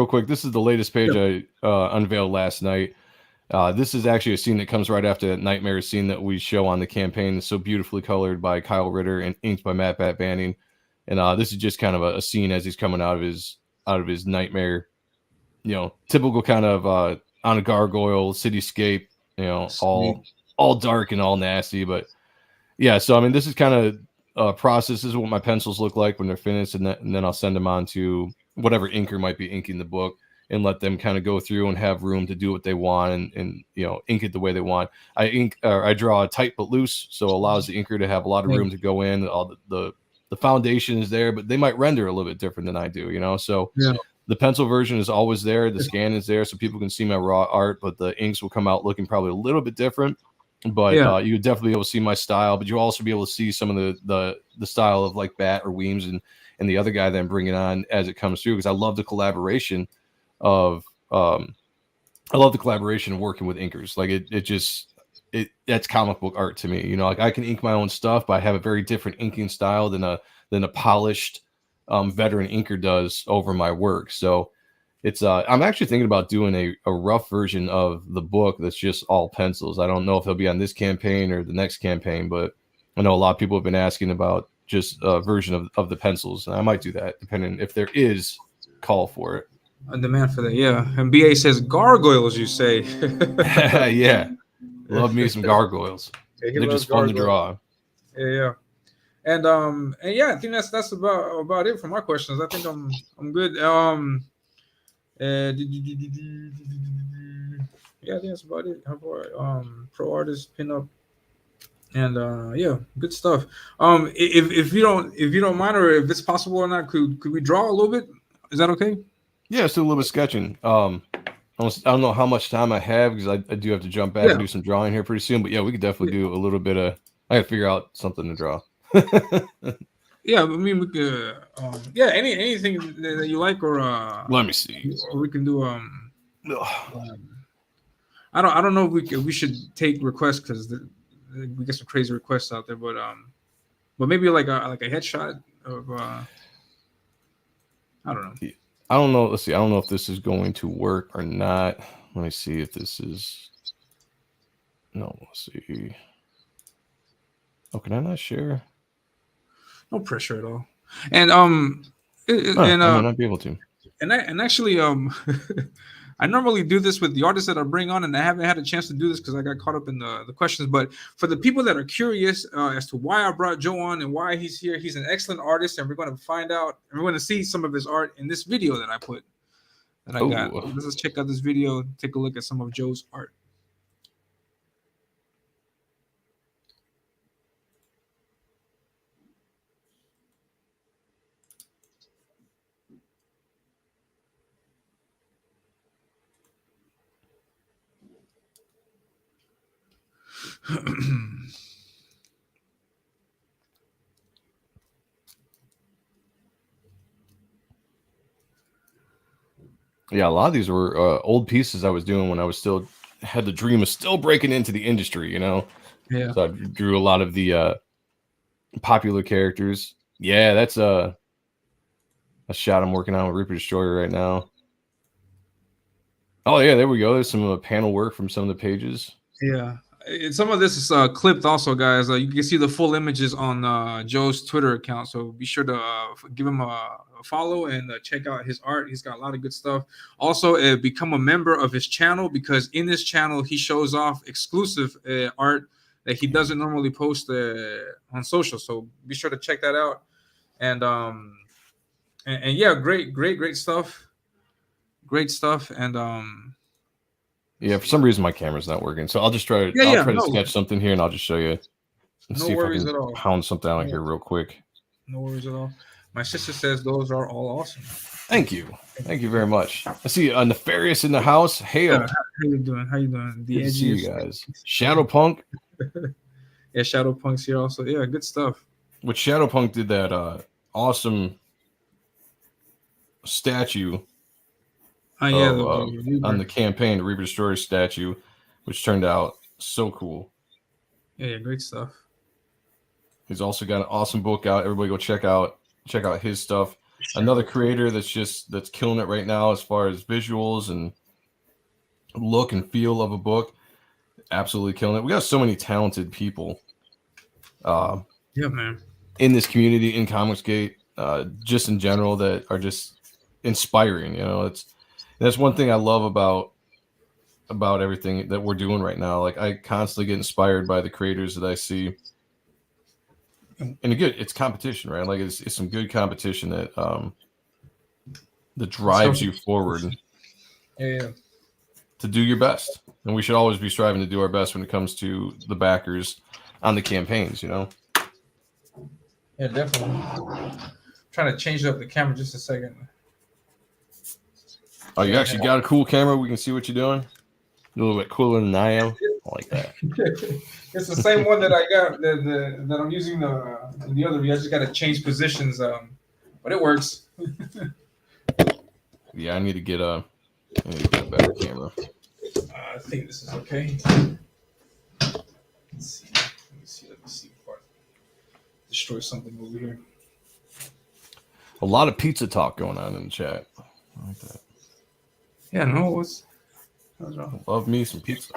quick. This is the latest page I unveiled last night. This is actually a scene that comes right after that nightmare scene that we show on the campaign. It's so beautifully colored by Kyle Ritter and inked by Matt Bat Banning. And this is just kind of a scene as he's coming out of his nightmare. Typical kind of on a gargoyle cityscape. All dark and all nasty. But yeah, so I mean, this is kind of process. This is what my pencils look like when they're finished, and then I'll send them on to whatever inker might be inking the book, and let them kind of go through and have room to do what they want and ink it the way they want. I draw tight but loose, so it allows the inker to have a lot of room to go in. All the foundation is there, but they might render a little bit different than I do, So the pencil version is always there. The scan is there, so people can see my raw art, but the inks will come out looking probably a little bit different. But you would definitely be able to see my style, but you'll also be able to see some of the style of like Bat or Weems and the other guy that I'm bringing on as it comes through, because I love the collaboration of working with inkers. Like that's comic book art to me. Like I can ink my own stuff, but I have a very different inking style than a polished veteran inker does over my work. So it's I'm actually thinking about doing a rough version of the book that's just all pencils. I don't know if it'll be on this campaign or the next campaign, but I know a lot of people have been asking about just a version of the pencils, and I might do that depending if there is call for it. A demand for that, yeah. And BA says gargoyles, you say. Yeah. Love me some gargoyles. Yeah, they're just fun to draw. Yeah. And yeah, I think that's about it for my questions. I think I'm good. Yeah, I think that's about it. How about pro artist pinup? And yeah, good stuff. If you don't mind, or if it's possible or not, could we draw a little bit? Is that okay? Yeah, still a little bit sketching. I don't know how much time I have, because I do have to jump back and do some drawing here pretty soon. But yeah, we could definitely do a little bit of. I got to figure out something to draw. Yeah, I mean, we could. Yeah, anything that you like, or let me see. Or we can do. I don't know if we should take requests, because we get some crazy requests out there, but maybe like a headshot of. I don't know. I don't know. Let's see. I don't know if this is going to work or not. Let me see if this is. No, let's see. Oh, can I not share? No pressure at all. And I might not be able to. And actually, I normally do this with the artists that I bring on, and I haven't had a chance to do this because I got caught up in the questions. But for the people that are curious as to why I brought Joe on and why he's here, he's an excellent artist, and we're going to find out, and we're going to see some of his art in this video that I got. Let's just check out this video, take a look at some of Joe's art. Yeah, a lot of these were old pieces I was doing when I was still had the dream of still breaking into the industry, Yeah. So I drew a lot of the popular characters. Yeah, that's a shot I'm working on with Reaper Destroyer right now. Oh yeah, there we go. There's some panel work from some of the pages. Yeah. Some of this is clipped also, guys. You can see the full images on Joe's Twitter account, so be sure to give him a follow and check out his art. He's got a lot of good stuff. Also, become a member of his channel, because in this channel he shows off exclusive art that he doesn't normally post on social. So be sure to check that out. And yeah, great stuff. Great stuff. And yeah, for some reason my camera's not working, so I'll just try to try to sketch something here, and I'll just show you. No worries at all. Pound something out here real quick. No worries at all. My sister says those are all awesome. Thank you. Thank you very much. I see Nefarious in the house. Hail. Yeah, how you doing? How you doing? The Good to see you edgiest. guys. Shadowpunk. Yeah, Shadowpunk's here also. Yeah, good stuff. Which Shadowpunk did that awesome statue Yeah, on the campaign, the Reaper Destroyer statue, which turned out so cool. Yeah, great stuff. He's also got an awesome book out. Everybody go check out his stuff. Another creator that's killing it right now as far as visuals and look and feel of a book. Absolutely killing it. We got so many talented people. Yeah, man. In this community, in Comicsgate, just in general, that are just inspiring. You know, that's one thing I love about everything that we're doing right now. Like, I constantly get inspired by the creators that I see. And it's competition, right? Like, it's some good competition that drives you forward. Yeah. To do your best. And we should always be striving to do our best when it comes to the backers on the campaigns, you know? Yeah, definitely. I'm trying to change up the camera just a second. Oh, you actually got a cool camera? We can see what you're doing? A little bit cooler than I am. I like that. It's the same one that I got that I'm using the other. I just got to change positions, but it works. Yeah, I need to get a better camera. I think this is okay. Let's see. Let me see before I destroy something over here. A lot of pizza talk going on in the chat. I like that. Yeah, no, love me some pizza.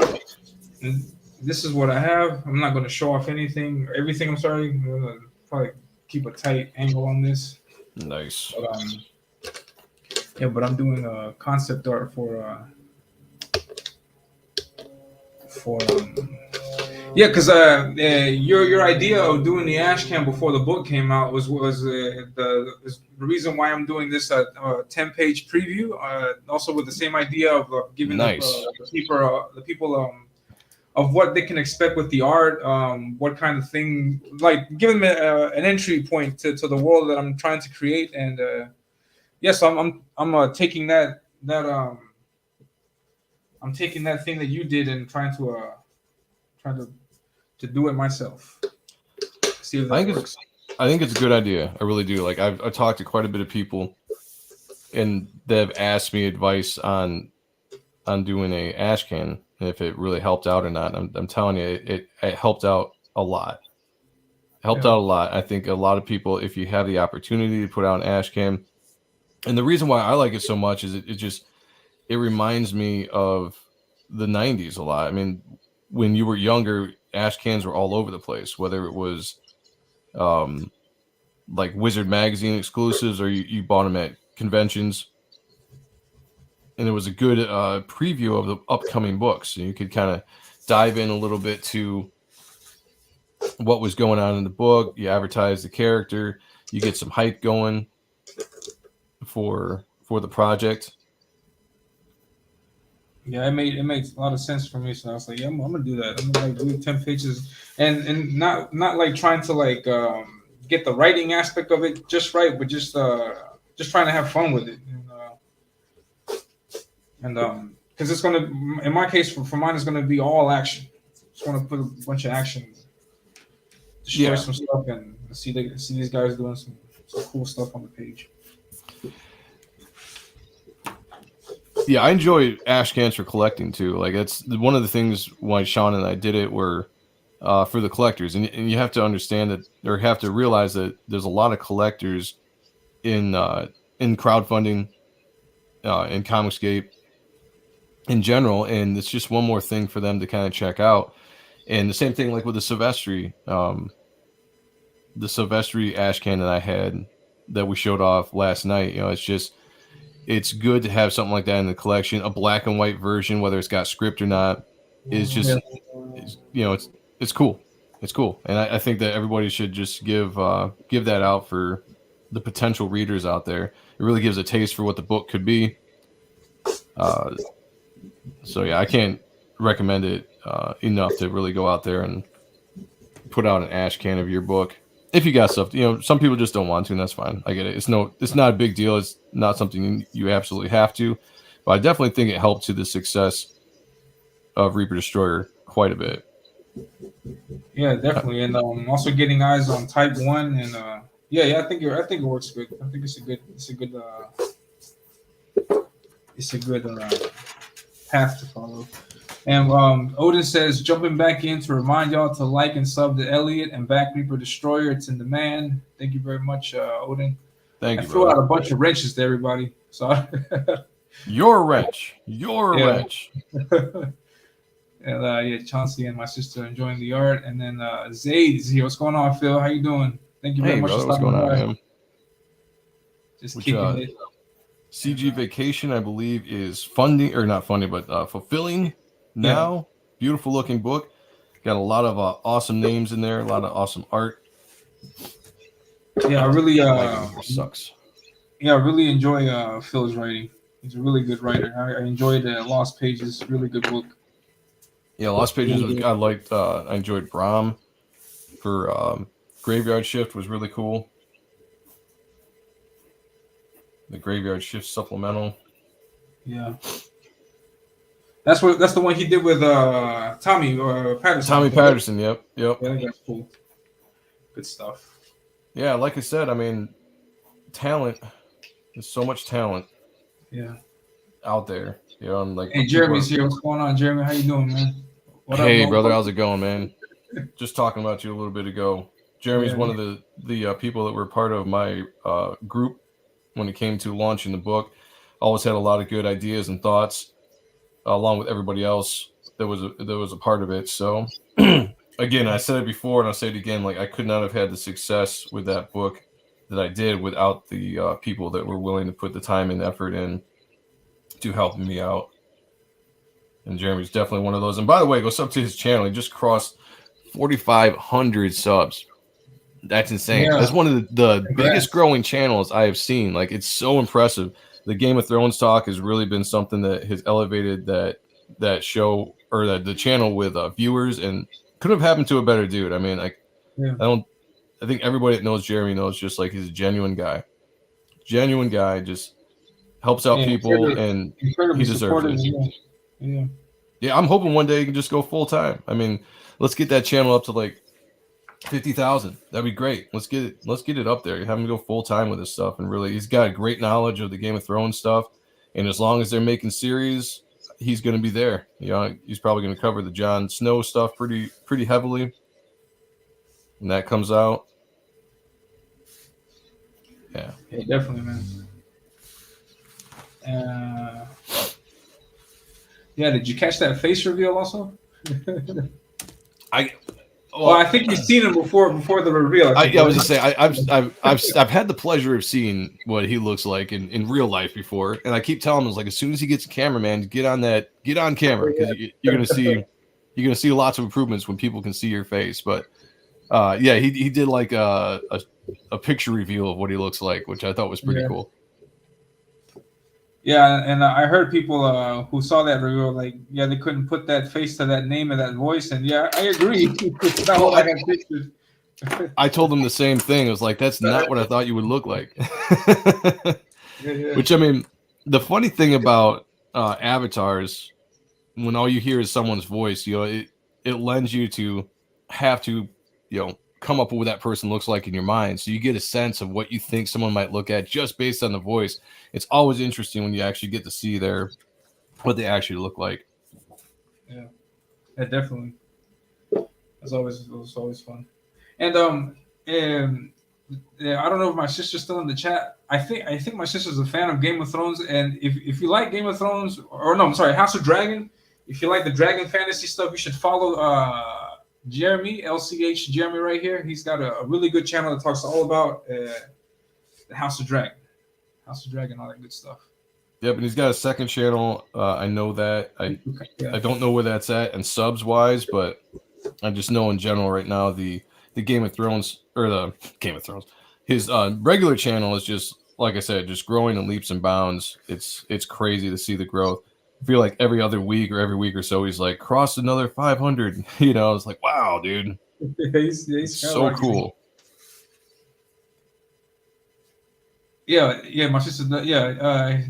And this is what I have. I'm not going to show off everything. I'm sorry. I'm going to probably keep a tight angle on this. Nice. But I'm doing a concept art for because your idea of doing the ash can before the book came out was the reason why I'm doing this 10-page preview. Also with the same idea of giving the people of what they can expect with the art, what kind of thing, like giving them an entry point to the world that I'm trying to create. And so I'm taking that I'm taking that thing that you did and trying to do it myself. See if that works. I think it's a good idea. I really do. Like, I've talked to quite a bit of people, and they've asked me advice on doing a ash can and if it really helped out or not. I'm telling you, it helped out a lot. Out a lot. I think a lot of people, if you have the opportunity to put out an ash can, and the reason why I like it so much is it reminds me of the 90s a lot. I mean, when you were younger, ash cans were all over the place, whether it was like Wizard magazine exclusives or you bought them at conventions. And it was a good preview of the upcoming books. And you could kind of dive in a little bit to what was going on in the book. You advertise the character. You get some hype going for the project. Yeah, it makes a lot of sense for me. So I was like, yeah, I'm gonna do that. I'm gonna do 10 pages and not like trying to like get the writing aspect of it just right, but just trying to have fun with it. And because it's gonna, in my case, for mine, it's gonna be all action. Just want to put a bunch of action, destroy some stuff, and see these guys doing some cool stuff on the page. Yeah, I enjoy ash cans for collecting too. Like, that's one of the things why Sean and I did it were for the collectors, and you have to understand that, or have to realize that there's a lot of collectors in crowdfunding, in Comicsgate in general, and it's just one more thing for them to kind of check out. And the same thing like with the Silvestri ash can that I had that we showed off last night. You know, it's good to have something like that in the collection. A black and white version, whether it's got script or not, is just it's cool. It's cool, and I think that everybody should just give that out for the potential readers out there. It really gives a taste for what the book could be. So yeah, I can't recommend it enough to really go out there and put out an ash can of your book. if you got stuff, some people just don't want to, and that's fine. I get it. It's not a big deal. It's not something you absolutely have to, but I definitely think it helped to the success of Reaper Destroyer quite a bit. Yeah, definitely, and also getting eyes on Type 1, and I think it works good. I think it's a good path to follow. And Odin says, jumping back in to remind y'all to like and sub to Elliot and back Reaper Destroyer. It's in demand. Thank you very much, Odin. Thank you. I threw out a bunch of wrenches to everybody. So your wrench. Wrench. And Chauncey and my sister enjoying the art. And then Zaid's here. What's going on, Phil? How you doing? Thank you very much for stopping by. What's going on, man? Just kicking it. CG Vacation, I believe, is funding, or not funding, but fulfilling now. Yeah. Beautiful looking book. Got a lot of awesome names in there, a lot of awesome art. Yeah, I really sucks. Yeah, I really enjoy Phil's writing. He's a really good writer. I enjoyed Lost Pages. Really good book. Yeah, Lost Pages was. I liked. I enjoyed Brahm for Graveyard Shift was really cool. The Graveyard Shift supplemental. Yeah. That's the one he did with Tommy Patterson. Tommy Patterson, yep. Yeah, that's cool. Good stuff. Yeah, like I said, I mean, talent. There's so much talent. Yeah. Out there, and like. Hey, Jeremy's here. What's going on, Jeremy? How you doing, man? Hey, brother, how's it going, man? Just talking about you a little bit ago. Jeremy's one of the people that were part of my group when it came to launching the book. Always had a lot of good ideas and thoughts, along with everybody else that was a part of it. So, again, I said it before, and I'll say it again. Like, I could not have had the success with that book that I did without the people that were willing to put the time and effort in to help me out. And Jeremy's definitely one of those. And by the way, go sub to his channel. He just crossed 4,500 subs. That's insane. Yeah. That's one of the biggest growing channels I have seen. Like, it's so impressive. The Game of Thrones talk has really been something that has elevated that show, or the channel with viewers, and could have happened to a better dude. I mean, like, I think everybody that knows Jeremy knows just like he's a genuine guy. Just helps out people, and he deserves it. Yeah, I'm hoping one day he can just go full time. I mean, let's get that channel up to like 50,000. That'd be great. Let's get it up there. Have him go full time with this stuff, and really, he's got great knowledge of the Game of Thrones stuff. And as long as they're making series, he's going to be there. He's probably going to cover the Jon Snow stuff pretty heavily when that comes out. Yeah, definitely, man. Yeah, did you catch that face reveal also? I think you've seen him before the reveal. I was just saying, I've had the pleasure of seeing what he looks like in real life before, and I keep telling him, like, as soon as he gets a camera, man, get on camera, because you're gonna see lots of improvements when people can see your face. But he did like a picture reveal of what he looks like, which I thought was pretty cool. Yeah, and I heard people who saw that reveal, like, they couldn't put that face to that name and that voice, and I agree. It's not what I had pictured. I told them the same thing. I was like, that's not what I thought you would look like. Which, I mean, the funny thing about avatars, when all you hear is someone's voice, it lends you to have to, come up with what that person looks like in your mind. So you get a sense of what you think someone might look at just based on the voice. It's always interesting when you actually get to see what they actually look like. Yeah, definitely. It was always fun. And I don't know if my sister's still in the chat. I think my sister's a fan of Game of Thrones, and if you like Game of Thrones, or no, I'm sorry, House of Dragon, if you like the dragon fantasy stuff, you should follow Jeremy, LCH Jeremy right here. He's got a really good channel that talks all about the House of Dragon, all that good stuff. Yep, and he's got a second channel. I know that. I don't know where that's at and subs wise, but I just know in general right now the Game of Thrones, or the Game of Thrones, his regular channel is just, like I said, just growing in leaps and bounds. It's crazy to see the growth. I feel like every other week or every week or so, he's like, crossed another 500. It's like, wow, dude. He's so cool. Yeah. My sister,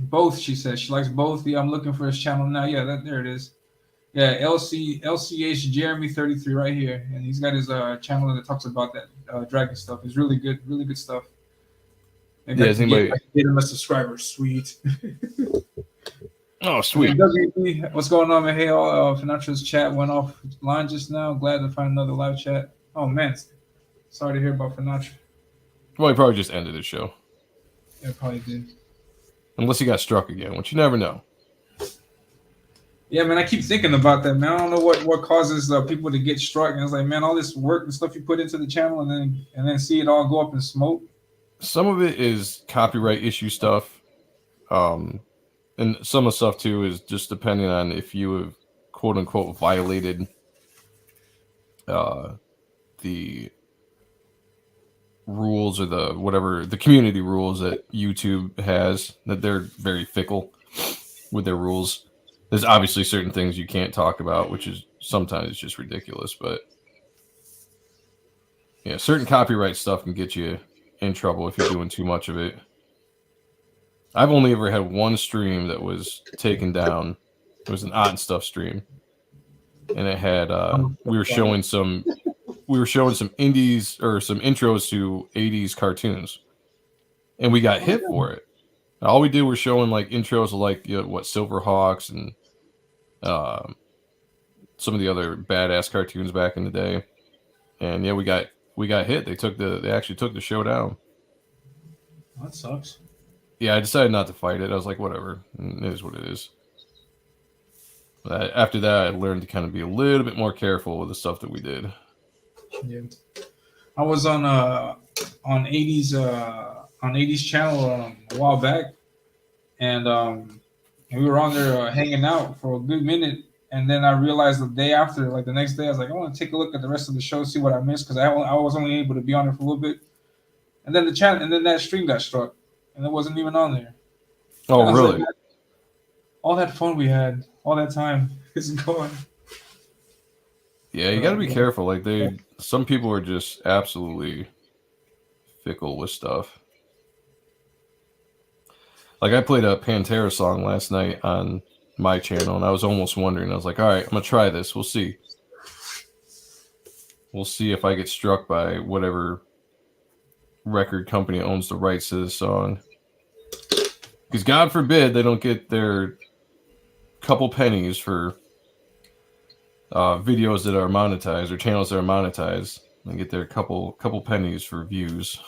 both. She said she likes both. Yeah, I'm looking for his channel now. Yeah, there it is. Yeah, LCH Jeremy 33 right here, and he's got his channel that talks about that dragon stuff. It's really good stuff. Maybe Yeah, is anybody? I can get him a subscriber. Sweet. Oh, sweet. WP, what's going on, man? Hey, all Financial's chat went offline just now. Glad to find another live chat. Oh man, sorry to hear about Financial. Well, he probably just ended his show. Yeah, probably did. Unless he got struck again, which you never know. Yeah, man, I keep thinking about that, man. I don't know what causes people to get struck, and it's like, man, all this work and stuff you put into the channel, and then see it all go up in smoke. Some of it is copyright issue stuff. And some of the stuff too is just depending on if you have quote unquote violated the rules or the community rules that YouTube has, that they're very fickle with their rules. There's obviously certain things you can't talk about, which is sometimes just ridiculous, but yeah, certain copyright stuff can get you in trouble if you're doing too much of it. I've only ever had one stream that was taken down. It was an odd stuff stream, and it had we were showing some indies or some intros to 80s cartoons, and we got hit for it. All we did was showing like intros of like Silverhawks and some of the other badass cartoons back in the day, and yeah, we got hit. They actually took the show down. That sucks. Yeah, I decided not to fight it. I was like, whatever. It is what it is. But after that, I learned to kind of be a little bit more careful with the stuff that we did. Yeah. I was on 80s channel a while back, and we were on there hanging out for a good minute, and then I realized the day after, like the next day, I was like, I want to take a look at the rest of the show, see what I missed, because I was only able to be on it for a little bit, and then that stream got struck. And it wasn't even on there. Oh, really? Like, all that fun we had, all that time is gone. Yeah, you got to be careful. Like some people are just absolutely fickle with stuff. Like I played a Pantera song last night on my channel, and I was almost wondering. I was like, all right, I'm gonna try this. We'll see. We'll see if I get struck by whatever record company owns the rights to this song. Because God forbid they don't get their couple pennies for videos that are monetized or channels that are monetized. They get their couple pennies for views.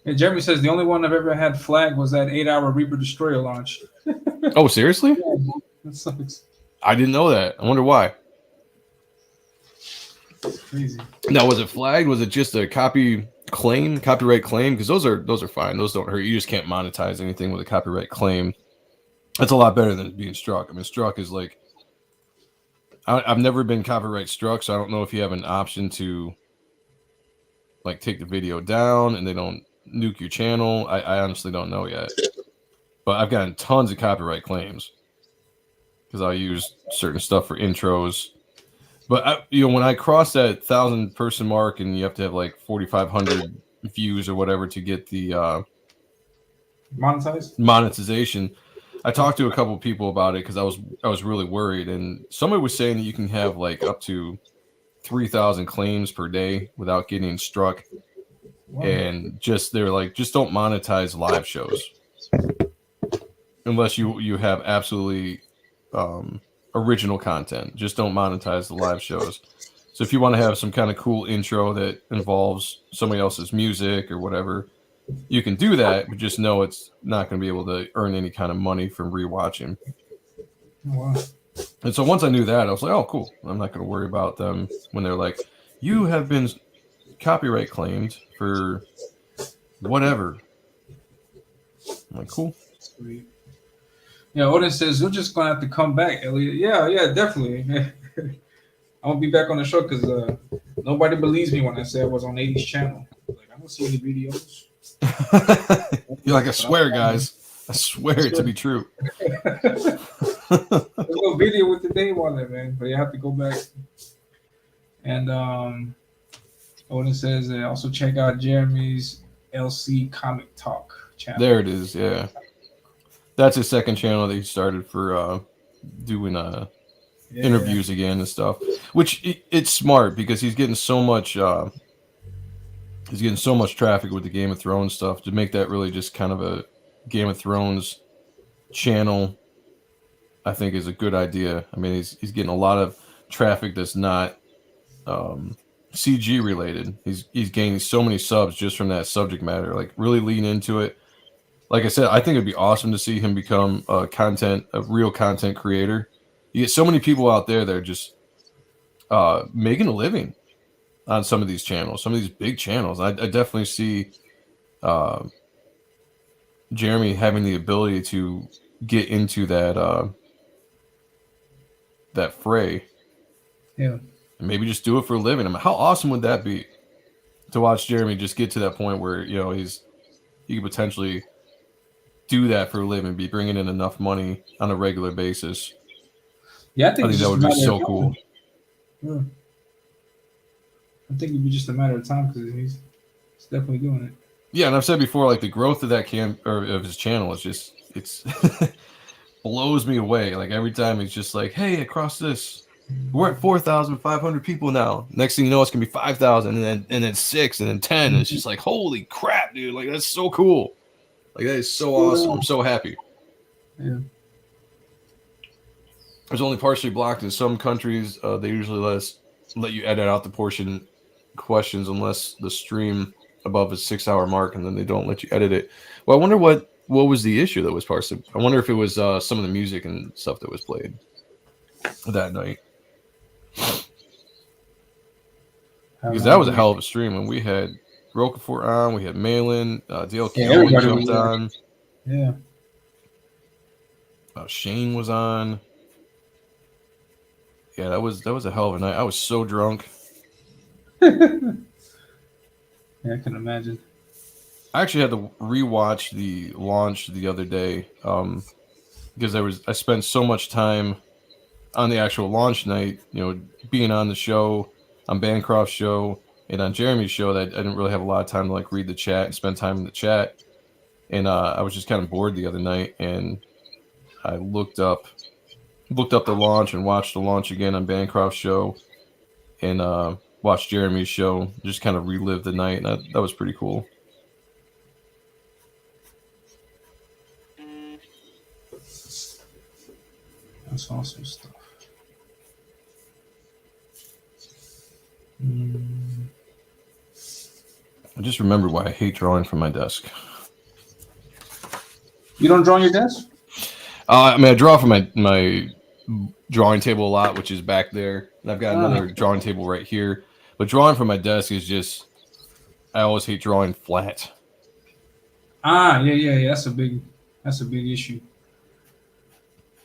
Yeah, Jeremy says the only one I've ever had flagged was that 8-hour Reaper Destroyer launch. Oh, seriously? Yeah, that sucks. I didn't know that. I wonder why. That's crazy. Now, was it flagged? Was it just a copyright claim? Because those are fine. Those don't hurt. You just can't monetize anything with a copyright claim. That's a lot better than being struck. I mean, struck is like, I've never been copyright struck, so I don't know if you have an option to like take the video down and they don't nuke your channel. I honestly don't know yet. But I've gotten tons of copyright claims because I use certain stuff for intros. But when I cross that 1,000-person mark, and you have to have like 4,500 views or whatever to get the monetization, I talked to a couple people about it because I was really worried, and somebody was saying that you can have like up to 3,000 claims per day without getting struck, and they're like, just don't monetize live shows unless you have absolutely original content. Just don't monetize the live shows. So if you want to have some kind of cool intro that involves somebody else's music or whatever, you can do that, but just know it's not going to be able to earn any kind of money from rewatching. Wow. And so once I knew that, I was like, oh, cool. I'm not going to worry about them when they're like, you have been copyright claimed for whatever. I'm like, cool. Sweet. Yeah, Odin says, you're just going to have to come back, Elliot. Yeah, definitely. I'll be back on the show because nobody believes me when I say I was on 80's channel. Like, I don't see any videos. You're like, I swear, guys. I swear it to be true. There's no video with the name on it, man. But you have to go back. And Odin says, also check out Jeremy's LC Comic Talk channel. There it is. Yeah, that's his second channel that he started for doing interviews again and stuff. Which it's smart because he's getting so much traffic with the Game of Thrones stuff. To make that really just kind of a Game of Thrones channel, I think is a good idea. I mean, he's getting a lot of traffic that's not CG related. He's gaining so many subs just from that subject matter. Like really lean into it. Like I said, I think it'd be awesome to see him become a real content creator. You get so many people out there that are just making a living on some of these channels, some of these big channels. I definitely see Jeremy having the ability to get into that fray. Yeah. And maybe just do it for a living. I mean, how awesome would that be to watch Jeremy just get to that point where, you know, he could potentially do that for a living, be bringing in enough money on a regular basis. Yeah, I think that would be so cool. Yeah. I think it'd be just a matter of time because he's definitely doing it. Yeah, and I've said before, like the growth of that of his channel is just it's blows me away. Like every time he's just like, "Hey, across this, we're at 4,500 people now." Next thing you know, it's gonna be 5,000, and then 6, and then 10. And it's just like, holy crap, dude! Like that's so cool. Like that is so awesome. I'm so happy. Yeah. It's only partially blocked in some countries. They usually let you edit out the portion questions unless the stream above a 6-hour mark, and then they don't let you edit it. Well, I wonder what was the issue that was partially. I wonder if it was some of the music and stuff that was played that night. Because that was a hell of a stream, and we had Roquefort on, we had Malin, Dale Keown jumped on. Yeah. Shane was on. Yeah, that was a hell of a night. I was so drunk. Yeah, I can imagine. I actually had to rewatch the launch the other day because I spent so much time on the actual launch night, you know, being on the show, on Bancroft's show, and on Jeremy's show that I didn't really have a lot of time to like read the chat and spend time in the chat. And I was just kind of bored the other night, and I looked up the launch and watched the launch again on Bancroft's show, and watched Jeremy's show, just kind of relived the night. And that was pretty cool. That's awesome stuff. I just remembered why I hate drawing from my desk. You don't draw on your desk? I mean, I draw from my drawing table a lot, which is back there. And I've got another drawing table right here. But drawing from my desk is just, I always hate drawing flat. Yeah. That's a big issue.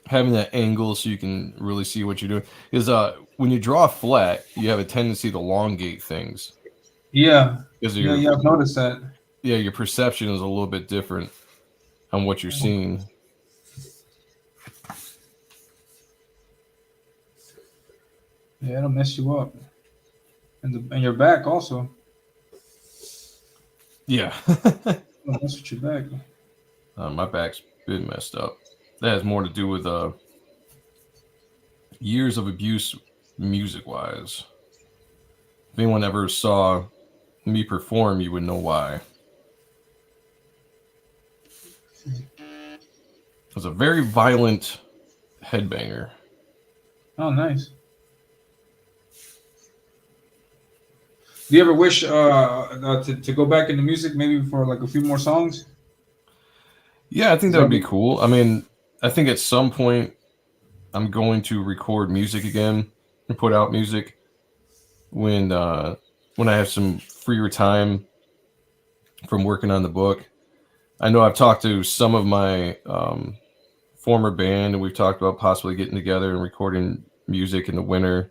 Having that angle so you can really see what you're doing. Because when you draw flat, you have a tendency to elongate things. Yeah. Yeah, I've noticed that. Yeah, your perception is a little bit different on what you're seeing. Yeah, it'll mess you up. And your back also. Yeah. It'll mess with your back. My back's been messed up. That has more to do with years of abuse music-wise. If anyone ever saw me perform, you would know why. I was a very violent headbanger. Oh, nice. Do you ever wish to go back into music, maybe for like a few more songs? Yeah, I think that would be cool. I mean, I think at some point I'm going to record music again and put out music when I have some freer time from working on the book. I know I've talked to some of my former band, and we've talked about possibly getting together and recording music in the winter.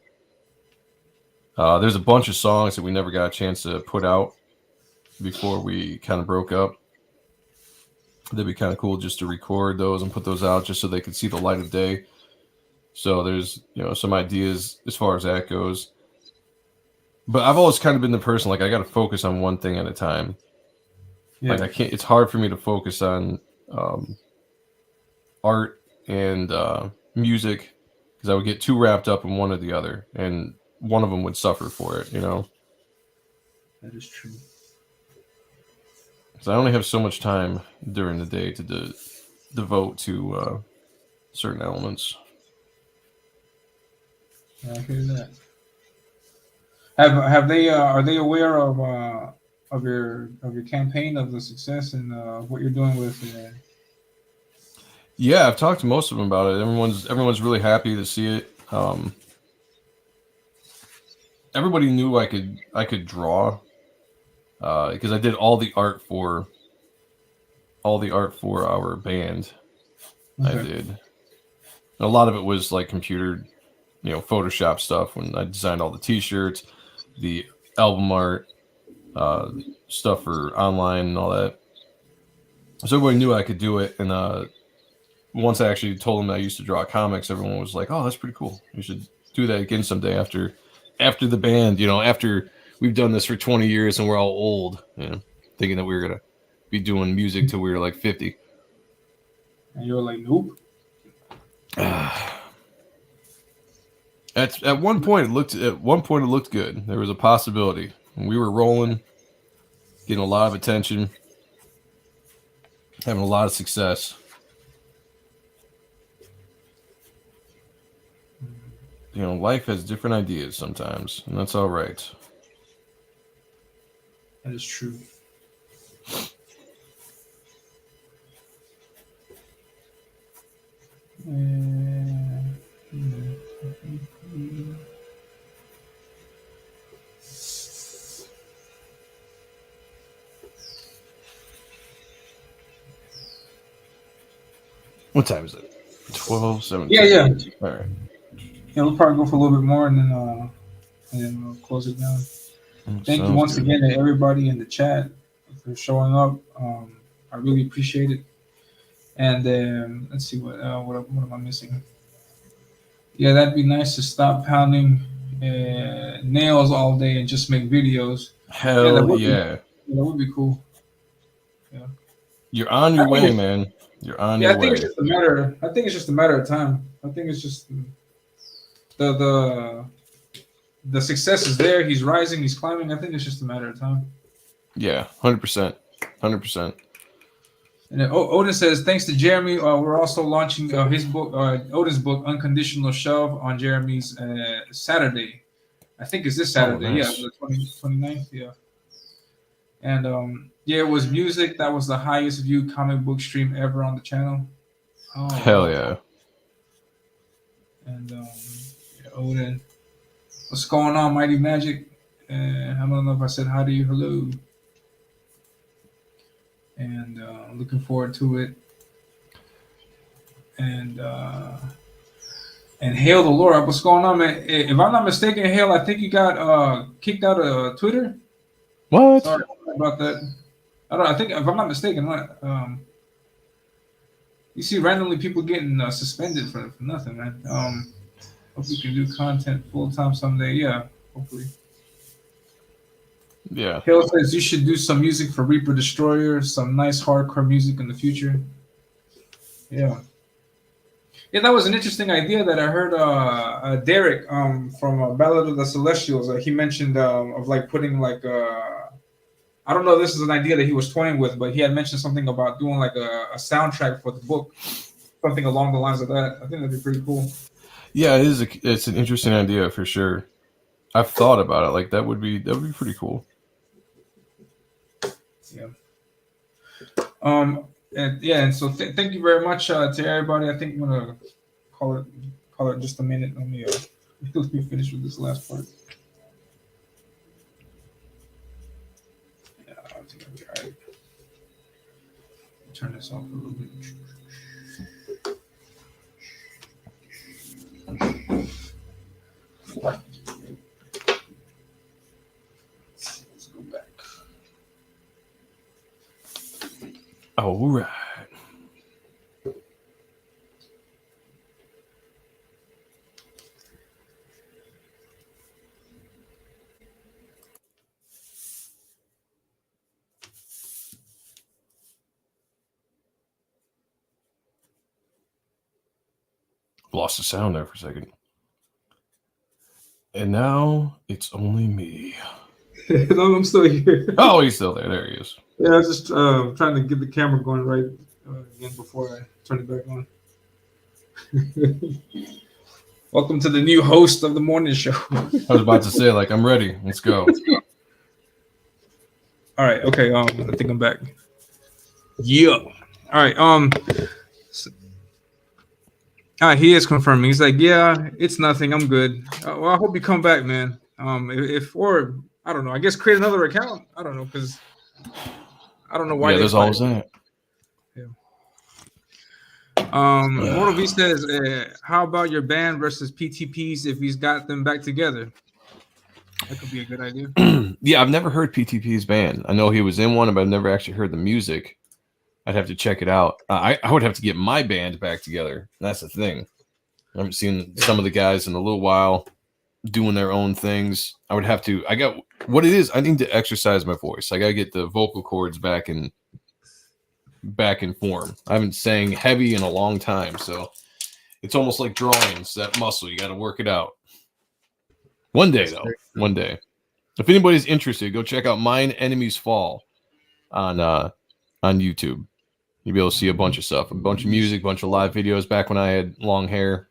There's a bunch of songs that we never got a chance to put out before we kind of broke up. That'd be kind of cool just to record those and put those out just so they could see the light of day. So there's, some ideas as far as that goes. But I've always kind of been the person, like, I got to focus on one thing at a time. Like I can't. It's hard for me to focus on art and music because I would get too wrapped up in one or the other, and one of them would suffer for it. That is true. Because I only have so much time during the day to devote to certain elements. I hear that. Have they are they aware of your campaign, of the success, and what you're doing with Yeah, I've talked to most of them about it. Everyone's really happy to see it. Everybody knew I could draw because I did all the art for our band. I Okay. did. A lot of it was like computer, Photoshop stuff. When I designed all the T-shirts, the album art, uh, stuff for online and all that. So everybody knew I could do it. And once I actually told them I used to draw comics, everyone was like, "Oh, that's pretty cool. You should do that again someday." After the band, after we've done this for 20 years and we're all old, thinking that we were gonna be doing music till we were like 50. And you're like, nope. At one point it looked good. There was a possibility. We were rolling, getting a lot of attention, having a lot of success. Life has different ideas sometimes, and that's all right. That is true. What time is it? 12:17. Yeah. All right. Yeah, we'll probably go for a little bit more, and then we'll close it down. Thank you Sounds once good. again to everybody in the chat for showing up. I really appreciate it. And let's see what am I missing? Yeah, that'd be nice to stop pounding nails all day and just make videos. Yeah, Hell yeah. that would be cool. Yeah, You're on I your think way, it's man. You're on yeah, your I think it's way. just a matter. I think it's just a matter of time. I think it's just the the the success is there. He's rising. He's climbing. I think it's just a matter of time. Yeah, 100%. 100%. And then Odin says, thanks to Jeremy, we're also launching his book, Odin's book, Unconditional Shove, on Jeremy's Saturday. I think it's this Oh, Saturday. Yeah, nice. the 29th. Yeah. And yeah, it was music. That was the highest viewed comic book stream ever on the channel. Oh, Hell wow. yeah. And yeah, Odin, what's going on, Mighty Magic? I don't know if I said hi to you. Hello. And looking forward to it. And Hail the Lord. What's going on, man? If I'm not mistaken, Hail, I think you got kicked out of Twitter. What? Sorry about that. I don't. I think if I'm not mistaken, you see randomly people getting suspended for nothing, man. Hope we can do content full time someday. Yeah, hopefully. Yeah. Hail says you should do some music for Reaper Destroyer, some nice hardcore music in the future. Yeah. Yeah, that was an interesting idea that I heard Derek from Ballad of the Celestials. He mentioned of like putting like I don't know if this is an idea that he was toying with, but he had mentioned something about doing like a soundtrack for the book, something along the lines of that. I think that'd be pretty cool. Yeah, it's an interesting idea for sure. I've thought about it. Like that would be pretty cool. Yeah. And yeah, and so thank you very much to everybody. I think I'm gonna call it just a minute. Let me finish with this last part. Yeah, I think I'll be all right. Turn this off a little bit. Let's go back. All right. Lost the sound there for a second. And now it's only me. No, I'm still here. Oh, he's still there. There he is. Yeah, I was just trying to get the camera going right again before I turn it back on. Welcome to the new host of the morning show. I was about to say, like, I'm ready. Let's go. All right. Okay. I think I'm back. Yeah. All right. He is confirming. He's like, yeah, it's nothing. I'm good. Well, I hope you come back, man. If or I don't know. I guess create another account. I don't know because I don't know why. Yeah, there's always that. Yeah. Mortal V says, how about your band versus PTPs if he's got them back together? That could be a good idea. Yeah, I've never heard PTP's band. I know he was in one, but I've never actually heard the music. I'd have to check it out. I would have to get my band back together. That's the thing. I haven't seen some of the guys in a little while doing their own things. I would have to. I got what it is. I need to exercise my voice. I got to get the vocal cords back in form. I haven't sang heavy in a long time, so it's almost like drawing. It's that muscle. You got to work it out. One day, though. One day. If anybody's interested, go check out Mine Enemies Fall on YouTube. You'll be able to see a bunch of stuff, a bunch of music, a bunch of live videos back when I had long hair.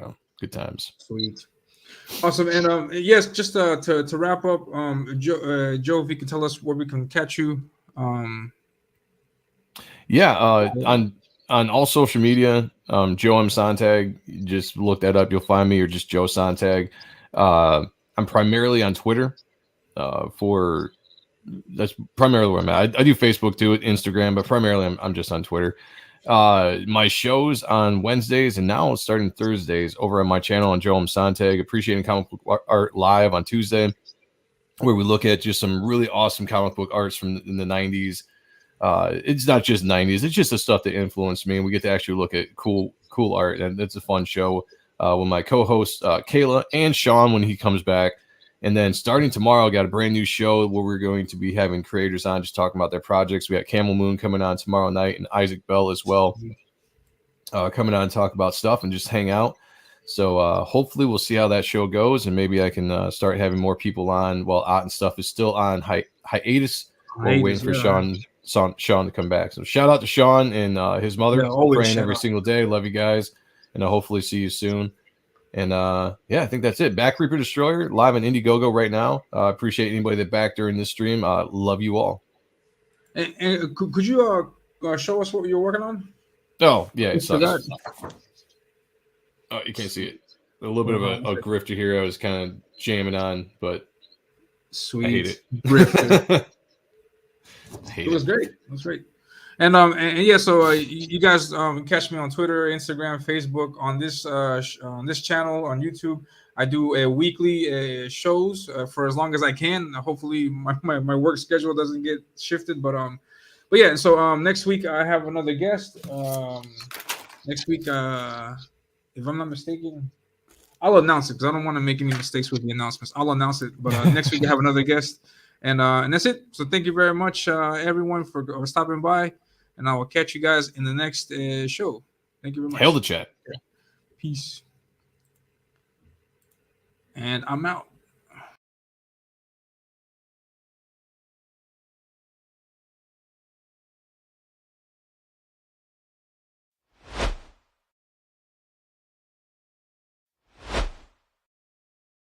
Oh, good times. Sweet. Awesome. And yes, just to wrap up, Joe, if you can tell us where we can catch you. On all social media, Joe M. Sonntag, just look that up. You'll find me, or just Joe Sonntag. I'm primarily on Twitter. That's primarily where I'm at. I do Facebook too, Instagram, but primarily I'm just on Twitter. My shows on Wednesdays and now it's starting Thursdays over on my channel on Joe M. Sonntag, Appreciating Comic Book Art Live on Tuesday, where we look at just some really awesome comic book arts from in the 90s. It's not just 90s, it's just the stuff that influenced me, and we get to actually look at cool art, and it's a fun show with my co-host Kayla and Sean when he comes back. And then starting tomorrow, I got a brand new show where we're going to be having creators on, just talking about their projects. We got Camel Moon coming on tomorrow night, and Isaac Bell as well, coming on and talk about stuff and just hang out. So hopefully we'll see how that show goes, and maybe I can start having more people on while Ott and stuff is still on hiatus. We're waiting for Sean to come back. So shout out to Sean and his mother. Praying every single day. Love you guys, and I'll hopefully see you soon. And I think that's it. Back Reaper Destroyer live on Indiegogo right now. Appreciate anybody that backed during this stream. Love you all. And could you show us what you're working on? Oh yeah, it sucks. Oh, you can't see it. A little bit of a grifter here. I was kind of jamming on, but sweet. I hate it. Grifter. It was great. It was great. And yeah, so you guys catch me on Twitter, Instagram, Facebook, on this channel on YouTube. I do a weekly shows for as long as I can. Hopefully, my work schedule doesn't get shifted, but yeah. So next week I have another guest. Next week, if I'm not mistaken, I'll announce it because I don't want to make any mistakes with the announcements. I'll announce it, but next week I have another guest. And that's it. So thank you very much, everyone, for stopping by. And I will catch you guys in the next show. Thank you very much. Hail the chat. Peace. And I'm out.